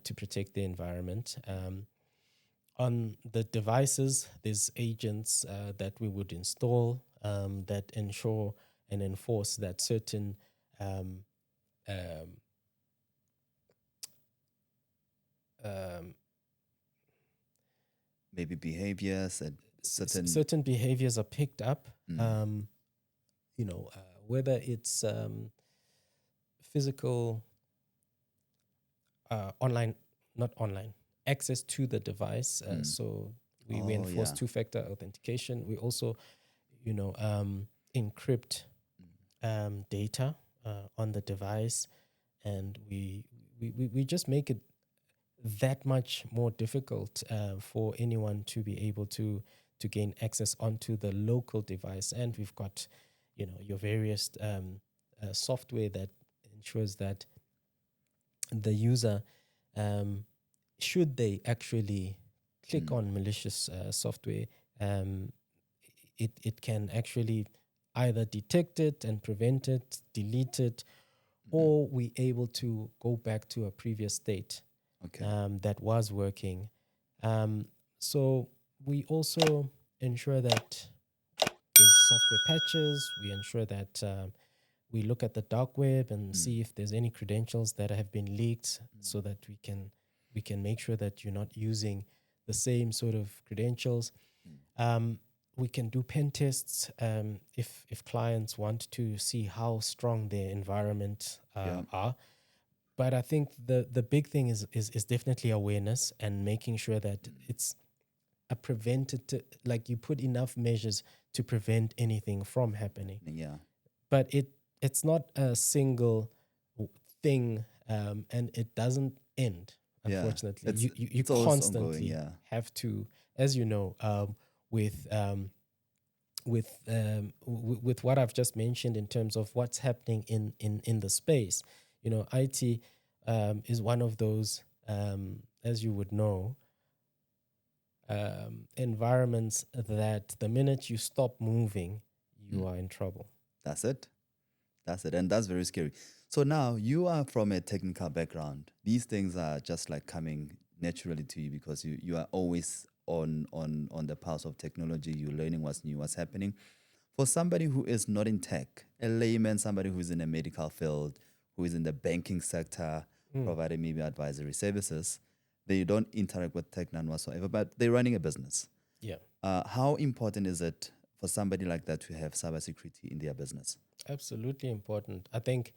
to protect the environment. On the devices, there's agents that we would install that ensure and enforce that certain um, um, um, Maybe behaviors and certain. certain behaviors are picked up. Mm. Um, whether it's physical, online, not online, access to the device. So we Oh enforce yeah. two-factor authentication. We also, encrypt data on the device, and we just make it that much more difficult for anyone to be able to gain access onto the local device. And we've got, your various software that ensures that the user, should they actually click on malicious software, um, it can actually either detect it and prevent it, delete it, or we able to go back to a previous state Okay. that was working. So we also ensure that there's software patches. We ensure that we look at the dark web and see if there's any credentials that have been leaked, so that we can make sure that you're not using the same sort of credentials. We can do pen tests if clients want to see how strong their environment Yeah. are. But I think the big thing is definitely awareness and making sure that it's a preventative, like you put enough measures to prevent anything from happening. Yeah. But it's not a single thing, and it doesn't end. Yeah. Unfortunately, you It's always ongoing. constantly Yeah. have to, as you know, with with what I've just mentioned in terms of what's happening in the space. IT is one of those, as you would know, environments that the minute you stop moving, you are in trouble. That's it. That's it. And that's very scary. So now you are from a technical background. These things are just like coming naturally to you because you are always on the path of technology. You're learning what's new, what's happening. For somebody who is not in tech, a layman, somebody who's in a medical field, who is in the banking sector, providing maybe advisory services, they don't interact with tech none whatsoever, but they're running a business. Yeah, How important is it for somebody like that to have cybersecurity in their business? absolutely important. I think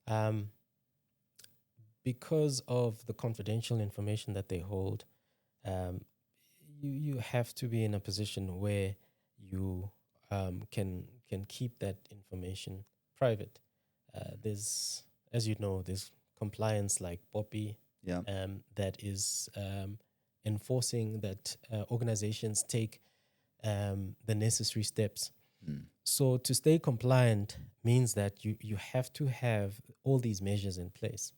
um, because of the confidential information that they hold, um, you have to be in a position where you can keep that information private. There's, as you know, there's compliance like Poppy, Yeah. that is enforcing that organizations take the necessary steps. So to stay compliant means that you have to have all these measures in place.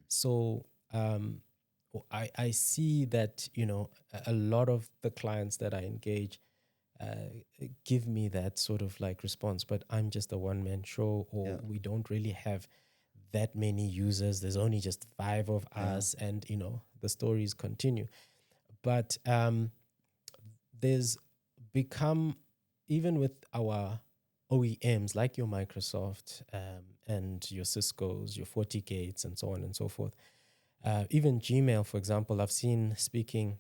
So I see that, a lot of the clients that I engage give me that sort of like response, but I'm just a one man show, or Yeah. we don't really have that many users. There's only just 5 of us, and the stories continue. But there's become, even with our OEMs like your Microsoft and your Cisco's, your FortiGates, and so on and so forth. Even Gmail, for example, I've seen speaking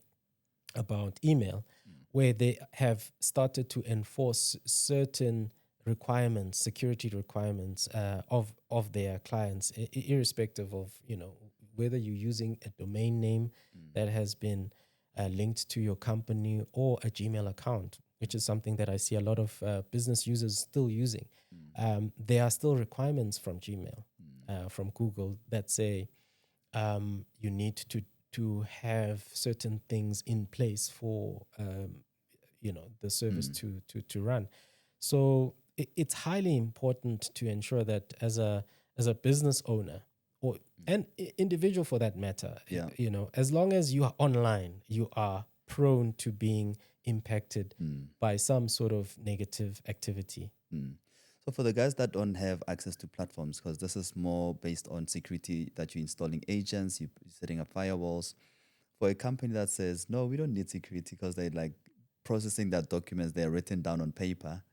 about email, where they have started to enforce certain requirements, security requirements of their clients, irrespective of whether you're using a domain name that has been linked to your company or a Gmail account, which is something that I see a lot of business users still using. There are still requirements from Gmail, from Google, that say you need to have certain things in place for the service to run. So it's highly important to ensure that as a business owner, or an individual for that matter, as long as you are online, you are prone to being impacted by some sort of negative activity. So for the guys that don't have access to platforms, because this is more based on security, that you're installing agents, you're setting up firewalls. For a company that says, no, we don't need security because they're like processing their documents, they're written down on paper.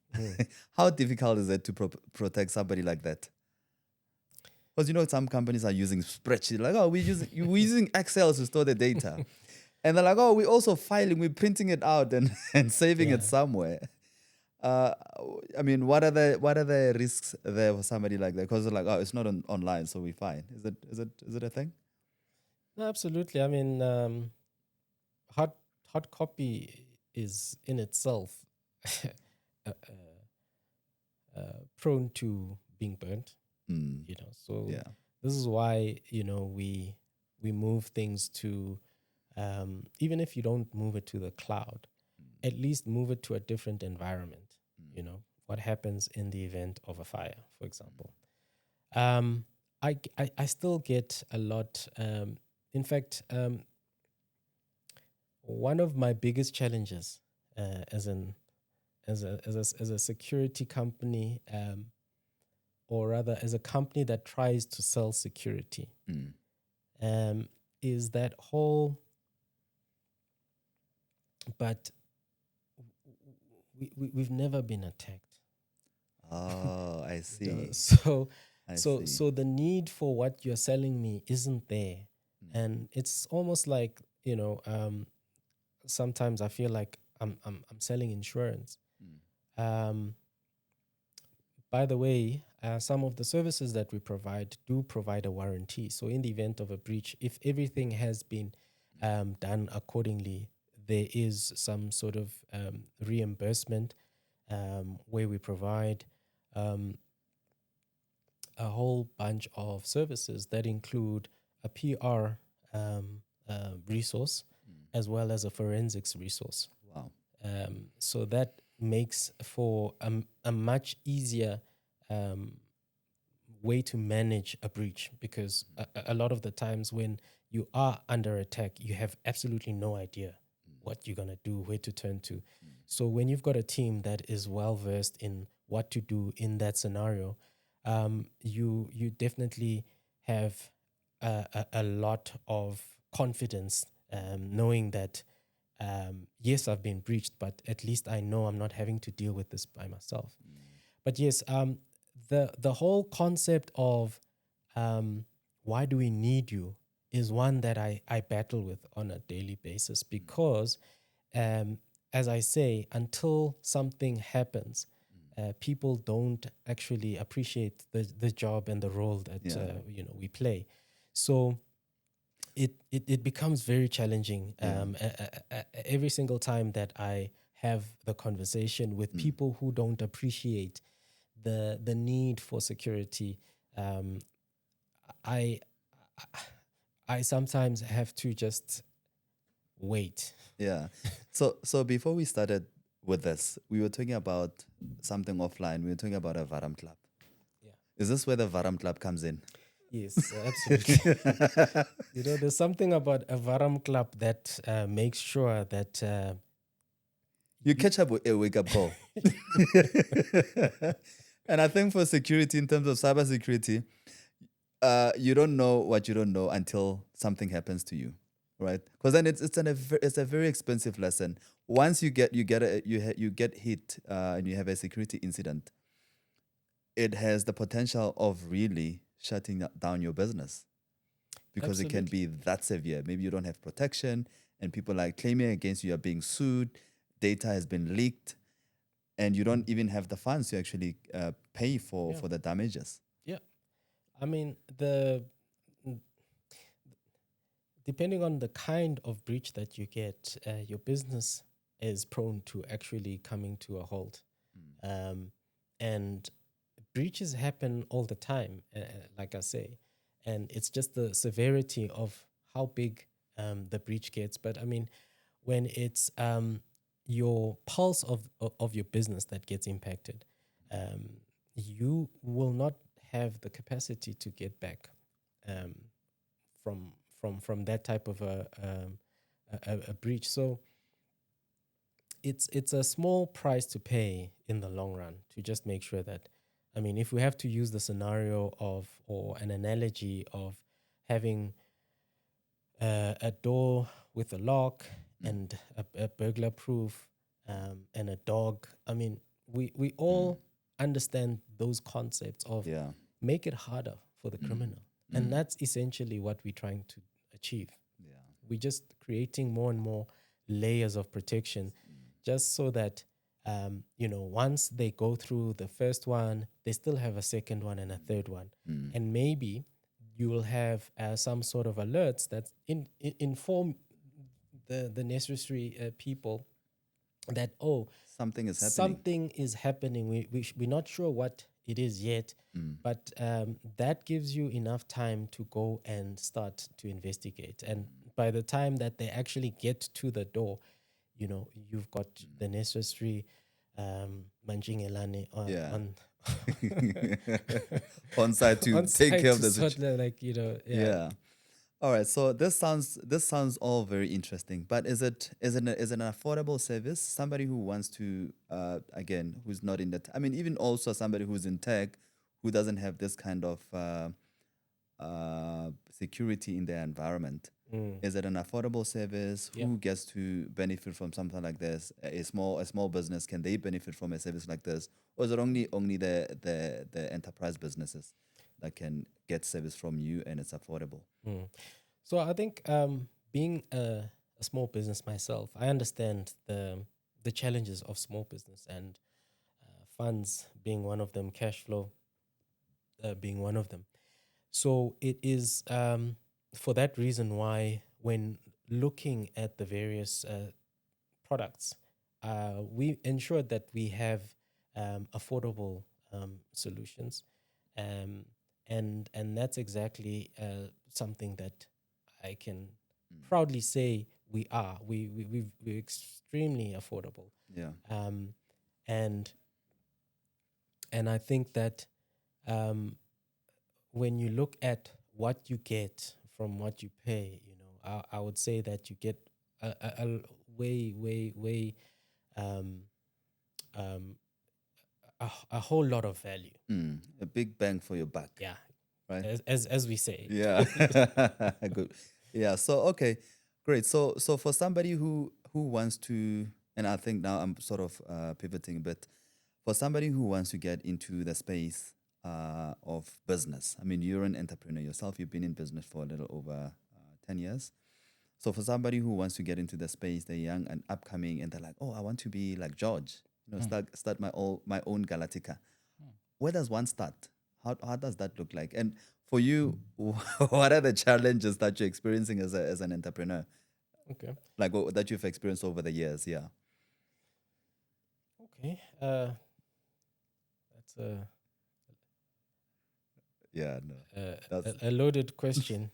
How difficult is it to protect somebody like that? Because some companies are using spreadsheets, like, oh, we're using Excel to store the data. And they're like, oh, we're also filing, we're printing it out and saving it somewhere. I mean, what are the risks there for somebody like that? Because they're like, oh, it's not online, so we're fine. Is it a thing? No, absolutely. I mean, hard copy is in itself prone to being burnt. So this is why we move things to, even if you don't move it to the cloud, at least move it to a different environment. What happens in the event of a fire, for example. I still get a lot. In fact, one of my biggest challenges as a security company, or rather as a company that tries to sell security, is that whole, but we've never been attacked. Oh, I see. So the need for what you're selling me isn't there. And it's almost like, sometimes I feel like I'm selling insurance. By the way, some of the services that we provide do provide a warranty. So in the event of a breach, if everything has been done accordingly, there is some sort of reimbursement where we provide a whole bunch of services that include a PR resource as well as a forensics resource. Wow. So that makes for a much easier way to manage a breach, because a lot of the times when you are under attack, you have absolutely no idea what you're going to do, where to turn to. So when you've got a team that is well versed in what to do in that scenario, you definitely have a lot of confidence, knowing that yes, I've been breached, but at least I know I'm not having to deal with this by myself. But yes, the whole concept of why do we need you is one that I battle with on a daily basis, because as I say, until something happens, people don't actually appreciate the job and the role that we play. So it becomes very challenging every single time that I have the conversation with people who don't appreciate the need for security. I sometimes have to just wait. Yeah. So before we started with this, we were talking about something offline. We were talking about a Varam Klap. Yeah. Is this where the Varam Klap comes in? Yes, absolutely. There's something about a Varam Klap that makes sure that you catch up with a wake-up call. And I think for security, in terms of cybersecurity, you don't know what you don't know until something happens to you, right? Because then it's a very expensive lesson. Once you get hit and you have a security incident, it has the potential of really shutting down your business because it can Absolutely. be that severe. Maybe you don't have protection, and people are claiming against you, are being sued, data has been leaked, and you don't even have the funds to actually pay Yeah. for the damages. Yeah. I mean, depending on the kind of breach that you get, your business is prone to actually coming to a halt. And breaches happen all the time, like I say, and it's just the severity of how big the breach gets. But I mean, when it's your pulse of your business that gets impacted, um, you will not have the capacity to get back um, from from that type of a breach. So it's a small price to pay in the long run to just make sure that, I mean, if we have to use the scenario of, or an analogy of having a door with a lock and a burglar proof and a dog. I mean, we all understand those concepts of Yeah. make it harder for the criminal. And that's essentially what we're trying to achieve. Yeah. We're just creating more and more layers of protection just so that, once they go through the first one, they still have a second one and a third one. And maybe you will have some sort of alerts that inform the necessary people that, oh, Something is happening. something is happening. We're not sure what it is yet, but that gives you enough time to go and start to investigate. And by the time that they actually get to the door, you've got the necessary manjingelane Yeah. on On site to on take site care of to the sort situation. yeah. Yeah. All right. So this sounds all very interesting. But is it an affordable service? Somebody who wants to again, who's not in that. I mean, even also somebody who's in tech, who doesn't have this kind of security in their environment. Is it an affordable service? Yeah. Who gets to benefit from something like this? A small business, can they benefit from a service like this, or is it only the enterprise businesses that can get service from you and it's affordable? So I think being a small business myself, I understand the challenges of small business and funds being one of them, cash flow being one of them. So it is for that reason why, when looking at the various products, we ensure that we have affordable solutions, um, and that's exactly something that I can proudly say we are. We're extremely affordable, Yeah. um, and and I think that um, when you look at what you get from what you pay, I would say that you get a way, way, way, um, um, a whole lot of value. A big bang for your buck, Yeah, right? as we say. Yeah. Good. Yeah. So okay, great. So for somebody who wants to, and I think now I'm sort of pivoting a bit, for somebody who wants to get into the space of business. I mean, you're an entrepreneur yourself. You've been in business for a little over 10 years. So for somebody who wants to get into the space, they're young and upcoming, and they're like, oh, I want to be like George. Start my own Galattica. Where does one start? How does that look like? And for you, what are the challenges that you're experiencing as an entrepreneur, Okay. like that you've experienced over the years? Yeah. Okay. That's Yeah. No. a, That's a loaded question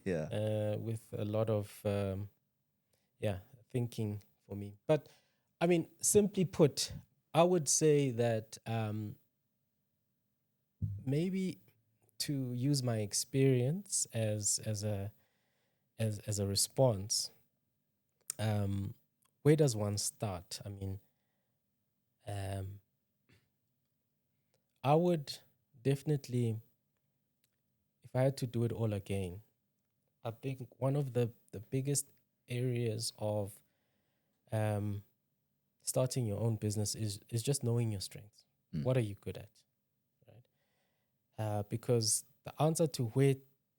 yeah. with a lot of thinking for me. But I mean, simply put, I would say that maybe to use my experience as a response, um, where does one start? I mean, um, I would definitely, if I had to do it all again, I think one of the biggest areas of um, starting your own business is just knowing your strengths. Mm. What are you good at, right? Because the answer to where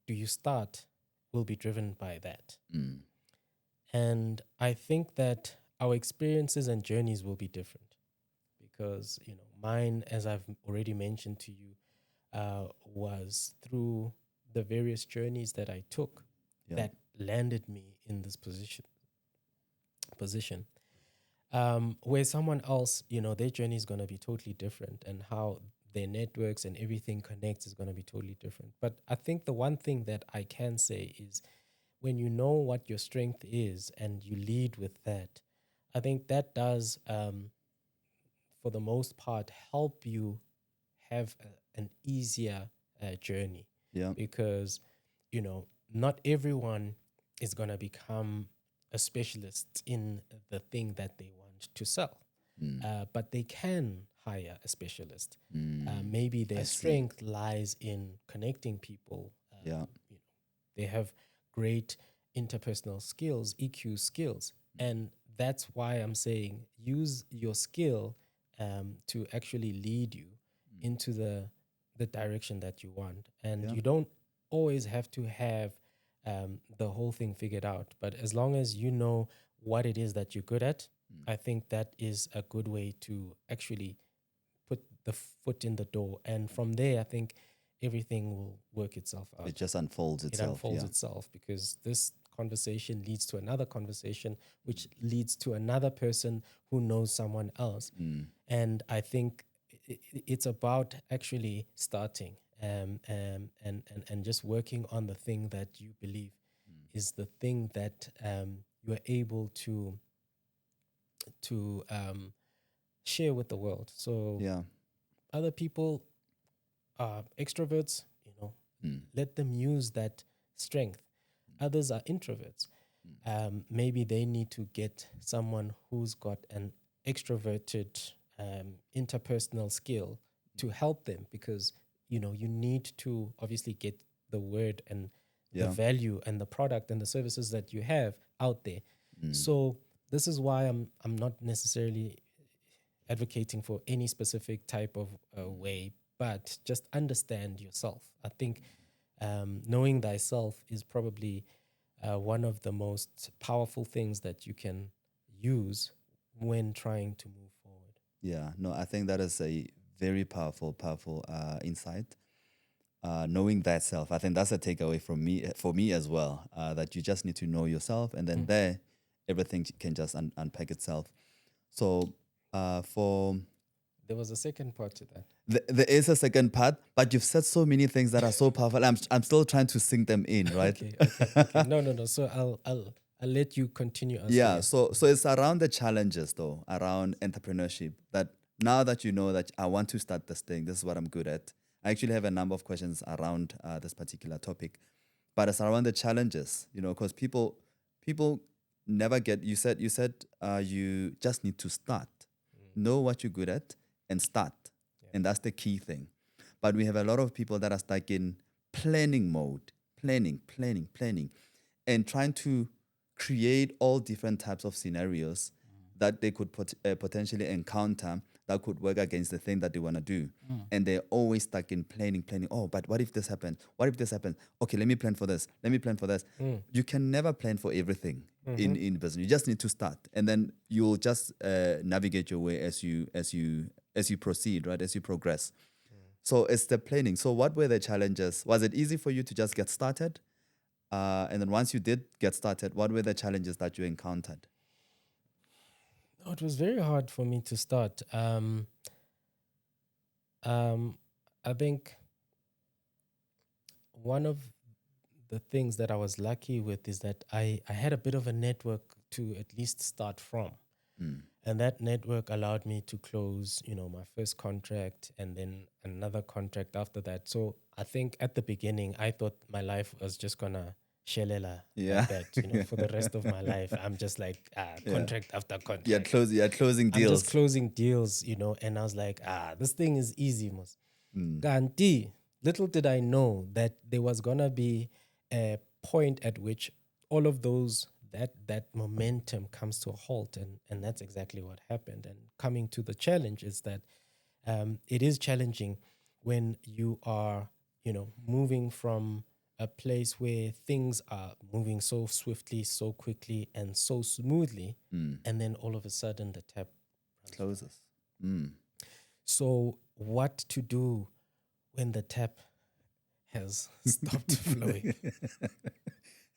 do you start will be driven by that. Mm. And I think that our experiences and journeys will be different because, mine, as I've already mentioned to you, was through the various journeys that I took Yeah. that landed me in this position. Where someone else, their journey is going to be totally different, and how their networks and everything connects is going to be totally different. But I think the one thing that I can say is when you know what your strength is and you lead with that, I think that does, for the most part, help you have an easier journey Yeah. because, not everyone is going to become a specialist in the thing that they want to sell. But they can hire a specialist. Maybe I their see. strength lies in connecting people. Yeah. They have great interpersonal skills, EQ skills. And that's why I'm saying use your skill to actually lead you into the direction that you want. And Yeah. you don't always have to have the whole thing figured out. But as long as you know what it is that you're good at, I think that is a good way to actually put the foot in the door. And from there, I think everything will work itself out. It just unfolds It itself. unfolds Yeah. itself because this conversation leads to another conversation, which leads to another person who knows someone else. And I think it's about actually starting and just working on the thing that you believe is the thing that you are able to share with the world. So Yeah. other people are extroverts, let them use that strength. Others are introverts. Maybe they need to get someone who's got an extroverted interpersonal skill to help them because, you need to obviously get the word and the Yeah. value and the product and the services that you have out there. So this is why I'm not necessarily advocating for any specific type of way, but just understand yourself. I think knowing thyself is probably one of the most powerful things that you can use when trying to move forward. Yeah. No, I think that is a very powerful insight. Knowing that self, I think that's a takeaway from me for me as well. That you just need to know yourself, and then there, everything can just unpack itself. So, for There was a second part to that. there is a second part, but you've said so many things that are so powerful. I'm still trying to sink them in, right? Okay. No. So I'll let you continue. Yeah, so it's around the challenges though, around entrepreneurship. That now that you know that I want to start this thing, this is what I'm good at. I actually have a number of questions around this particular topic, but it's around the challenges, because people never get. You said you just need to start, know what you're good at, and start, and that's the key thing. But we have a lot of people that are stuck in planning mode, planning, and trying to create all different types of scenarios that they could potentially encounter that could work against the thing that they want to do. And they're always stuck in planning. Oh, but what if this happens? What if this happens? Okay, let me plan for this. Let me plan for this. You can never plan for everything in business. You just need to start, and then you'll just navigate your way as you proceed, right? As you progress. So it's the planning. So what were the challenges? Was it easy for you to just get started? And then once you did get started, what were the challenges that you encountered? No, it was very hard for me to start. I think one of the things that I was lucky with is that I had a bit of a network to at least start from. And that network allowed me to close, my first contract and then another contract after that. So I think at the beginning, I thought my life was just gonna shelela Yeah. like that, for the rest of my life. I'm just like contract after contract. You're closing I'm just deals. closing deals, and I was like, this thing is easy, mos. Ganti, little did I know that there was gonna be a point at which all of those that momentum comes to a halt, and that's exactly what happened. And coming to the challenge is that it is challenging when you are, moving from a place where things are moving so swiftly, so quickly, and so smoothly, and then all of a sudden the tap runs dry. Closes. Mm. So, what to do when the tap has stopped flowing?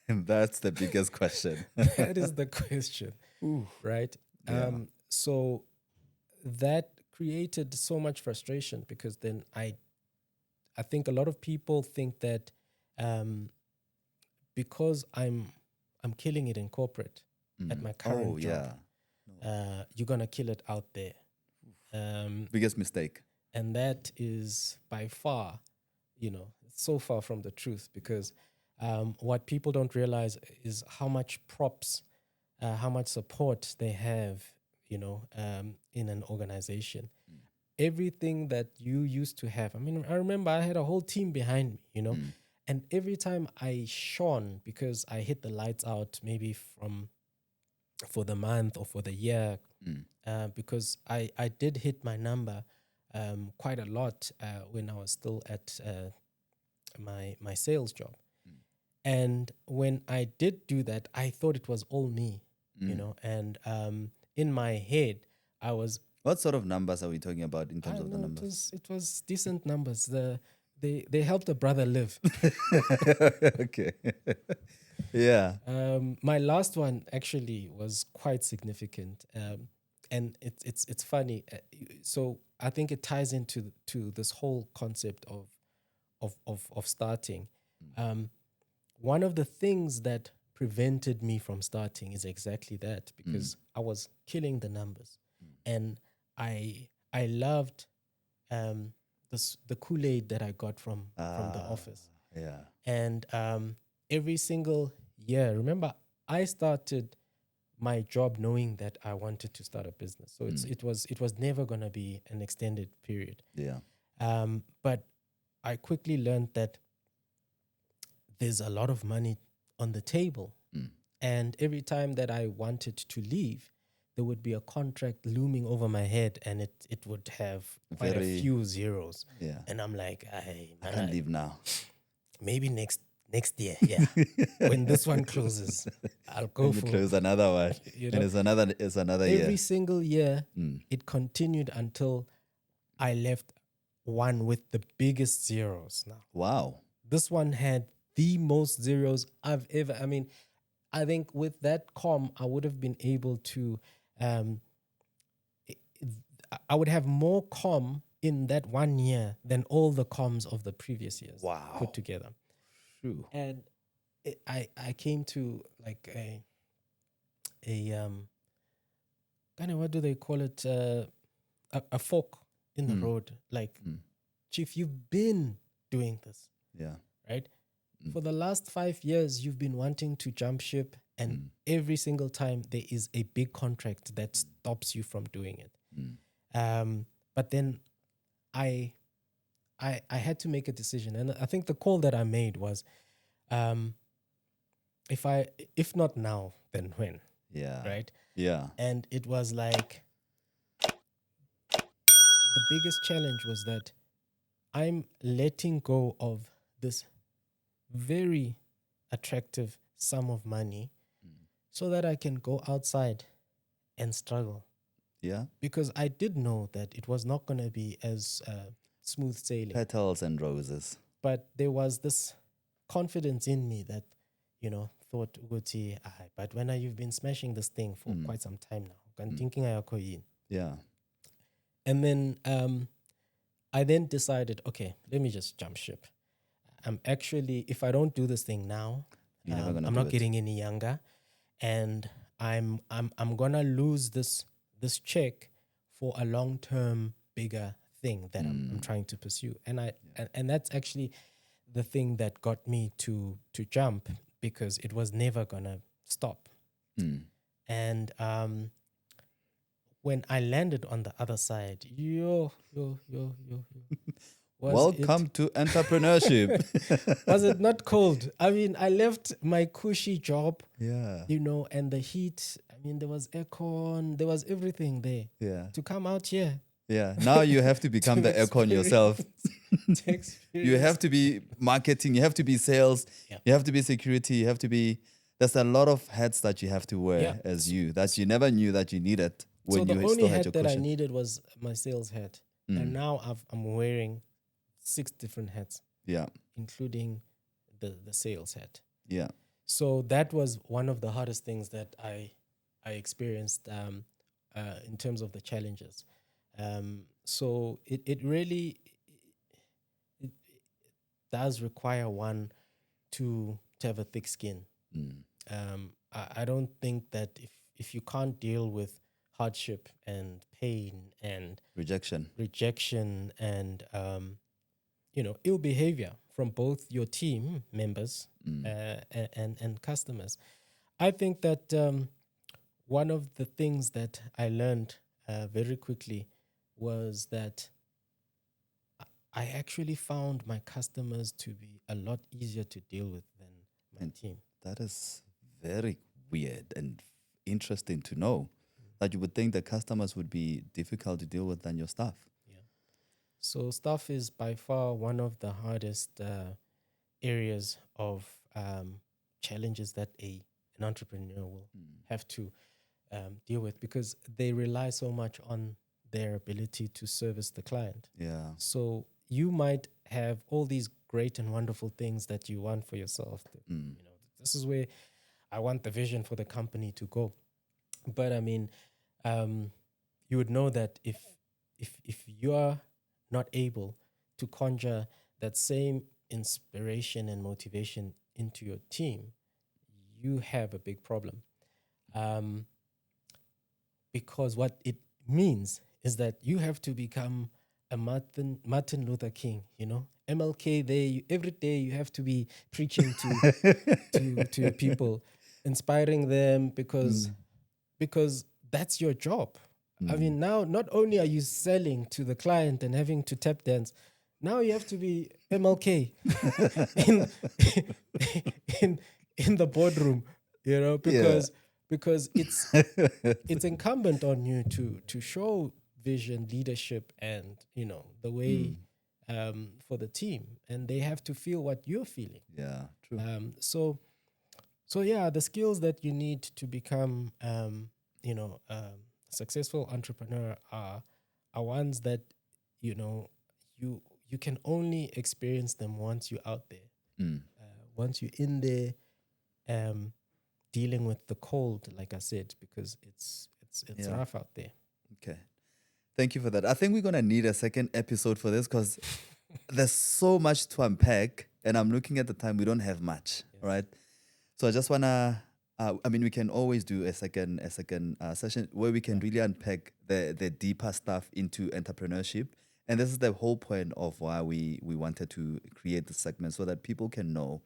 And that's the biggest question. That is the question, Ooh. right? Yeah. So that created so much frustration because then I think a lot of people think that um, because I'm killing it in corporate at my current Oh, job, yeah. you're gonna kill it out there, Biggest mistake. and that is by far, so far from the truth because what people don't realize is how much props, how much support they have, in an organization. Everything that you used to have. I mean, I remember I had a whole team behind me, and every time I shone because I hit the lights out, maybe for the month or for the year, because I did hit my number quite a lot when I was still at my sales job. And when I did do that, I thought it was all me, and in my head, I was What sort of numbers are we talking about in I terms of the know numbers? it was decent numbers. They helped a brother live. Okay. Yeah. My last one actually was quite significant, and it's funny. So I think it ties into to this whole concept of starting. One of the things that prevented me from starting is exactly that because I was killing the numbers, and I loved the Kool-Aid that I got from the office. Yeah. And every single year, remember, I started my job knowing that I wanted to start a business. So it was never gonna be an extended period. Yeah. But I quickly learned that there's a lot of money on the table. And every time that I wanted to leave, there would be a contract looming over my head and it would have quite a Very- few zeros. Yeah. And I'm like, I can't leave now. maybe next year, yeah. When this one closes, I'll go And you for close another one. you And know. it's another Every year. single year, it continued until I left one with the biggest zeros now. Wow. This one had the most zeros I've ever. I mean, I think with that com, I would have been able to. I would have more com in that 1 year than all the comms of the previous years Wow. put together. True. And I came to like a kind of, what do they call it, a fork in the road. Like, Chief, you've been doing this, Yeah. right? For the last 5 years, you've been wanting to jump ship, and every single time there is a big contract that stops you from doing it. But then I had to make a decision, and I think the call that I made was, if not now, then when, Yeah. right? Yeah. And it was like the biggest challenge was that I'm letting go of this very attractive sum of money so that I can go outside and struggle. Yeah. Because I did know that it was not going to be as smooth sailing. Petals and roses. But there was this confidence in me that, thought, Uguti, but when you've been smashing this thing for quite some time now, thinking Yeah. and then I then decided, okay, let me just jump ship. I'm actually, if I don't do this thing now, You're never gonna I'm do not it. getting any younger, and I'm gonna lose this check for a long term bigger thing that I'm trying to pursue, and that's actually the thing that got me to jump, because it was never gonna stop. And when I landed on the other side, yo. Was it Welcome to entrepreneurship. was it not cold? I mean, I left my cushy job, Yeah. and the heat. I mean, there was aircon, there was everything there Yeah. to come out here Yeah. Now you have to become to the aircon yourself. to You experience. have to be marketing, you have to be sales, Yeah. you have to be security, you have to be. There's a lot of hats that you have to wear Yeah. as you that you never knew that you needed So when the you only still had your hat that I cushion. needed was my sales hat, and now I'm wearing 6 different hats, Yeah. including the sales hat. Yeah. So that was one of the hardest things that I experienced in terms of the challenges. So it really it does require one to have a thick skin. Mm. I don't think that if you can't deal with hardship and pain and Rejection. rejection and ill behavior from both your team members and customers, I think that one of the things that I learned very quickly was that I actually found my customers to be a lot easier to deal with than my And team. that is very weird and interesting to know that you would think the customers would be difficult to deal with than your staff. Yeah. So staff is by far one of the hardest areas of challenges that an entrepreneur will have to deal with, because they rely so much on their ability to service the client. Yeah. So you might have all these great and wonderful things that you want for yourself. This is where I want the vision for the company to go. But I mean, you would know that if you are not able to conjure that same inspiration and motivation into your team, you have a big problem. Because what it means is that you have to become a Martin Luther King, MLK. Every day you have to be preaching to people, inspiring them, because that's your job. I mean, now not only are you selling to the client and having to tap dance, now you have to be MLK in in in the boardroom, because it's incumbent on you to show vision, leadership, and the way for the team, and they have to feel what you're feeling. Yeah. True. So yeah, the skills that you need to become a successful entrepreneur are ones that you know you can only experience them once you're out there, once you're in there, dealing with the cold, like I said, because it's Yeah. rough out there. Okay. Thank you for that. I think we're going to need a second episode for this because there's so much to unpack. And I'm looking at the time, we don't have much, right? So I just want to, we can always do a second session where we can really unpack the deeper stuff into entrepreneurship. And this is the whole point of why we wanted to create the segment, so that people can know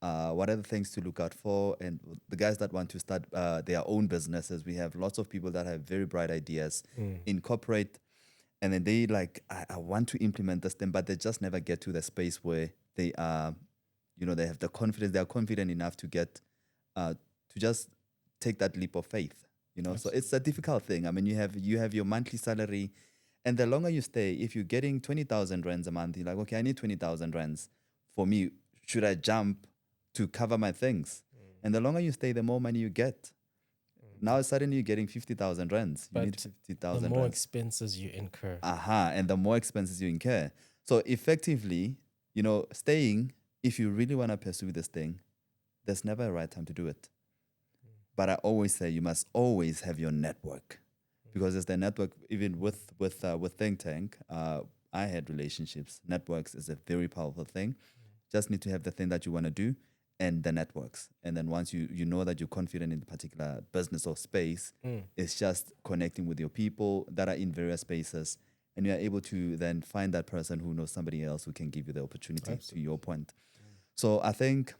what are the things to look out for. And the guys that want to start their own businesses, we have lots of people that have very bright ideas, incorporate, and then they like, I want to implement this thing, but they just never get to the space where they are, they have the confidence, they are confident enough to get, to just take that leap of faith, So it's a difficult thing. I mean, you have your monthly salary, and the longer you stay, if you're getting 20,000 rands a month, you're like, okay, I need 20,000 rands. For me, should I jump to cover my things? And the longer you stay, the more money you get. Now suddenly you're getting 50,000 rands. You need But 50,000 the more rands. expenses you incur. And the more expenses you incur. So effectively, staying, if you really want to pursue this thing, there's never a right time to do it. But I always say you must always have your network, because it's the network. Even with Think Tank, I had relationships. Networks is a very powerful thing. Just need to have the thing that you want to do and the networks. And then once you know that you're confident in the particular business or space, it's just connecting with your people that are in various spaces, and you're able to then find that person who knows somebody else who can give you the opportunity. Absolutely. To your point. So I think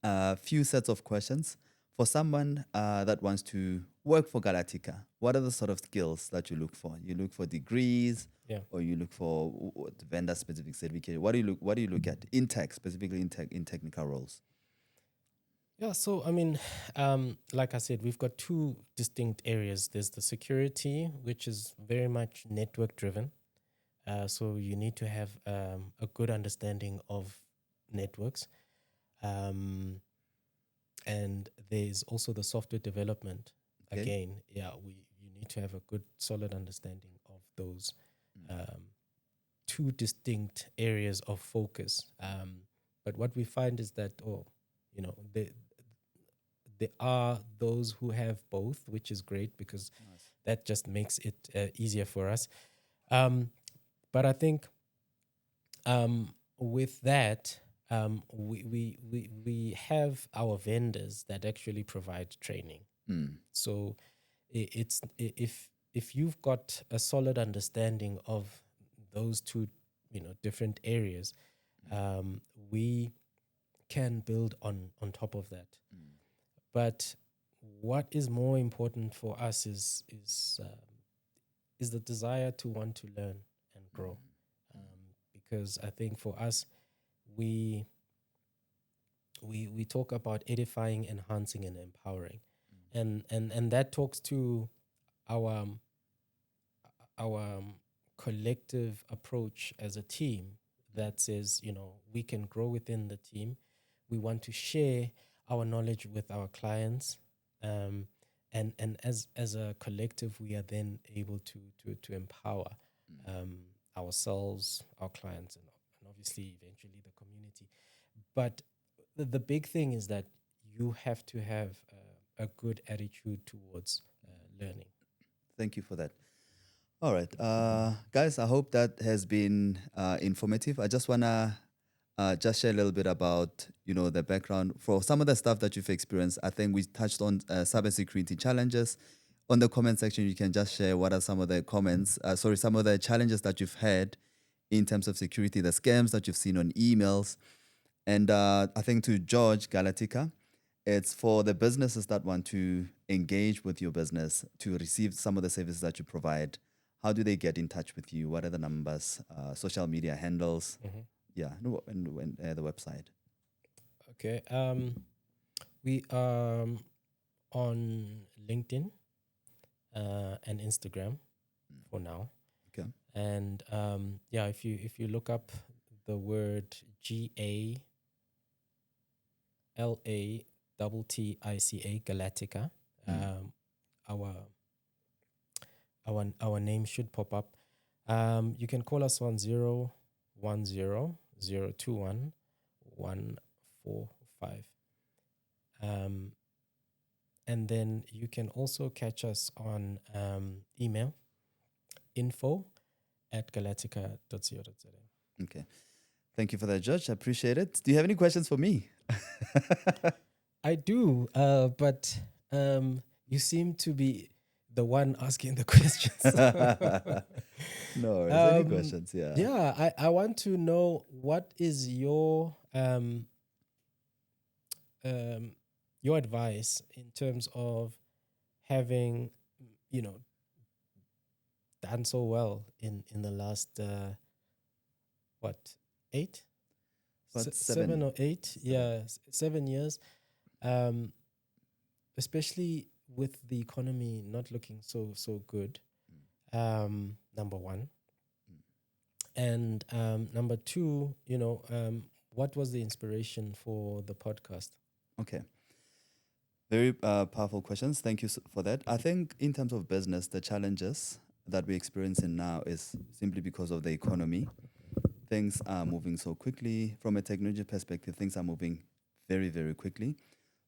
a few sets of questions For someone that wants to work for Galattica, what are the sort of skills that you look for? You look for degrees, Yeah. or you look for vendor specific certificate? What do you look? What do you look at in tech, specifically in technical roles? Yeah, so I mean, like I said, we've got two distinct areas. There's the security, which is very much network driven. So you need to have a good understanding of networks. And there's also the software development. Okay. Again, yeah, you need to have a good, solid understanding of those two distinct areas of focus. But what we find is that, you know, there are those who have both, which is great because Nice. that just makes it easier for us. But I think with that, we have our vendors that actually provide training. So if you've got a solid understanding of those two, different areas, we can build on top of that. But what is more important for us is the desire to want to learn and grow. Because I think for us, we talk about edifying, enhancing, and empowering, and that talks to our collective approach as a team that says, we can grow within the team. We want to share our knowledge with our clients, and as a collective, we are then able to empower ourselves, our clients, and obviously eventually the community. But the big thing is that you have to have a good attitude towards learning. Thank you for that. All right, guys, I hope that has been informative. I just want to just share a little bit about, the background for some of the stuff that you've experienced. I think we touched on cybersecurity challenges. On the comment section, you can just share what are some of the some of the challenges that you've had in terms of security, the scams that you've seen on emails. And I think to George Galattica, it's for the businesses that want to engage with your business to receive some of the services that you provide. How do they get in touch with you? What are the numbers, social media handles? Yeah, and the website. Okay. We are on LinkedIn and Instagram for now. Okay. And if you look up the word GALATTICA, Galattica, our name should pop up. You can call us on 010 021 145. And then you can also catch us on email, info@galattica.co.za. Okay. Thank you for that, George. I appreciate it. Do you have any questions for me? I do, but you seem to be the one asking the questions. No, is there any questions? Yeah. Yeah, I want to know, what is your advice in terms of having, done so well in the last what, 8, But 7 or 8, 7 years, especially with the economy not looking so good. Number one, and number two, what was the inspiration for the podcast? Okay. Very powerful questions. Thank you for that. I think in terms of business, the challenges that we're experiencing now is simply because of the economy. Things are moving so quickly. From a technology perspective, things are moving very, very quickly.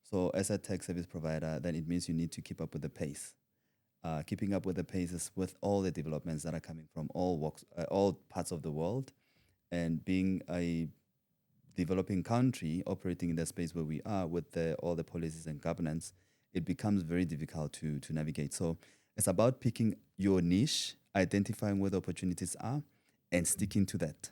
So as a tech service provider, then it means you need to keep up with the pace. Keeping up with the pace is with all the developments that are coming from all parts of the world, and being a developing country operating in the space where we are with all the policies and governance, it becomes very difficult to navigate. So it's about picking your niche, identifying where the opportunities are, and sticking to that.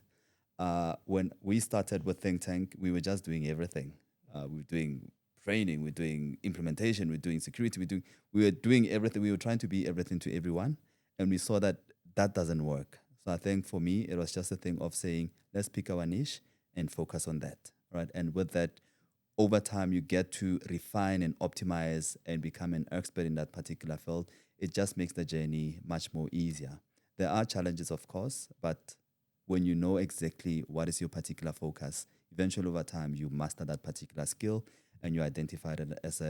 When we started with Think Tank, we were just doing everything. We were doing training, we're doing implementation, we're doing security, we were doing everything. We were trying to be everything to everyone, and we saw that that doesn't work. So I think for me, it was just a thing of saying, let's pick our niche and focus on that, right? And with that, over time, you get to refine and optimize and become an expert in that particular field. It just makes the journey much more easier. There are challenges, of course, but when you know exactly what is your particular focus, eventually over time you master that particular skill and you identify it as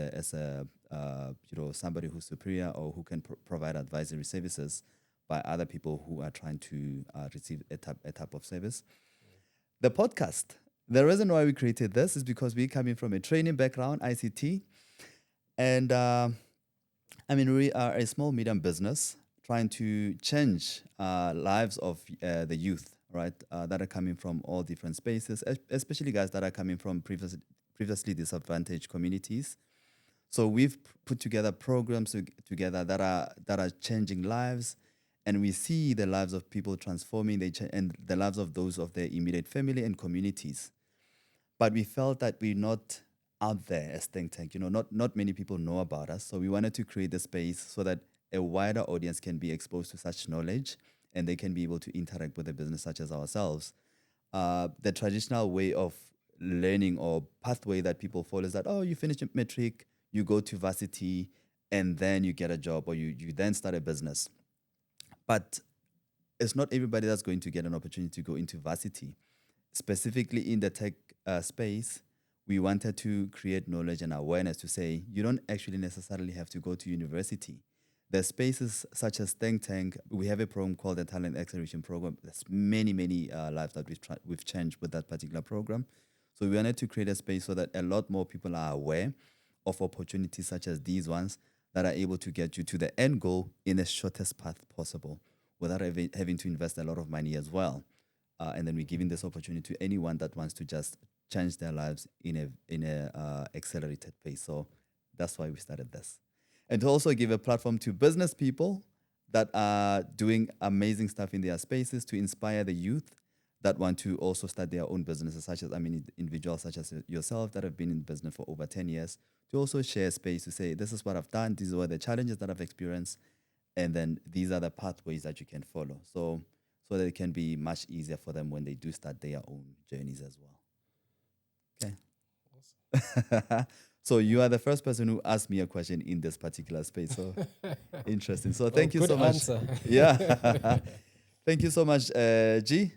somebody who's superior or who can provide advisory services by other people who are trying to receive a type of service. The podcast. The reason why we created this is because we're coming from a training background, ICT, and we are a small medium business trying to change lives of the youth, right? That are coming from all different spaces, especially guys that are coming from previously disadvantaged communities. So we've put together programs together that are changing lives, and we see the lives of people transforming, and the lives of those of their immediate family and communities. But we felt that we're not out there as Think Tank. Not many people know about us. So we wanted to create a space so that a wider audience can be exposed to such knowledge and they can be able to interact with a business such as ourselves. The traditional way of learning or pathway that people follow is that, oh, you finish your matric, you go to varsity, and then you get a job or you then start a business. But it's not everybody that's going to get an opportunity to go into varsity. Specifically in the tech space, we wanted to create knowledge and awareness to say you don't actually necessarily have to go to university. There's spaces such as Think Tank. We have a program called the Talent Acceleration Program. There's many lives that we've changed with that particular program. So we wanted to create a space so that a lot more people are aware of opportunities such as these ones that are able to get you to the end goal in the shortest path possible without having to invest a lot of money as well. And then we're giving this opportunity to anyone that wants to just change their lives in a accelerated pace. So that's why we started this. And to also give a platform to business people that are doing amazing stuff in their spaces to inspire the youth that want to also start their own businesses, such as, individuals such as yourself that have been in business for over 10 years, to also share space to say, this is what I've done, these are the challenges that I've experienced, and then these are the pathways that you can follow. So that it can be much easier for them when they do start their own journeys as well. Okay. Awesome. So you are the first person who asked me a question in this particular space. So interesting. So thank you so much. Answer. Yeah. Thank you so much, G.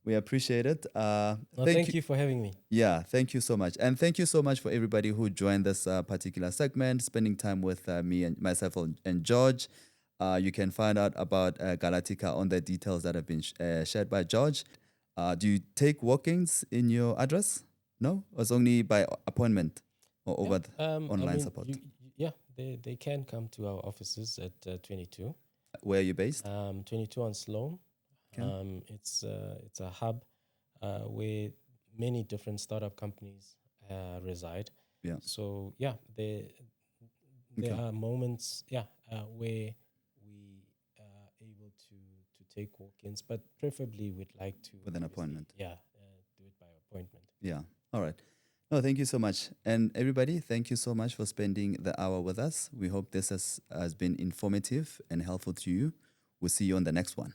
We appreciate it. Thank you for having me. Yeah, thank you so much. And thank you so much for everybody who joined this particular segment, spending time with me and myself and George. You can find out about Galattica on the details that have been shared by George. Do you take walk-ins in your address? No? Or it's only by appointment or over online support? They can come to our offices at 22. Where are you based? 22 on Sloan. Okay. It's a hub where many different startup companies reside. Yeah. So there are moments where we are able to take walk-ins, but preferably we'd like to with an appointment. Do it by appointment. Yeah. All right. No, thank you so much. And everybody, thank you so much for spending the hour with us. We hope this has been informative and helpful to you. We'll see you on the next one.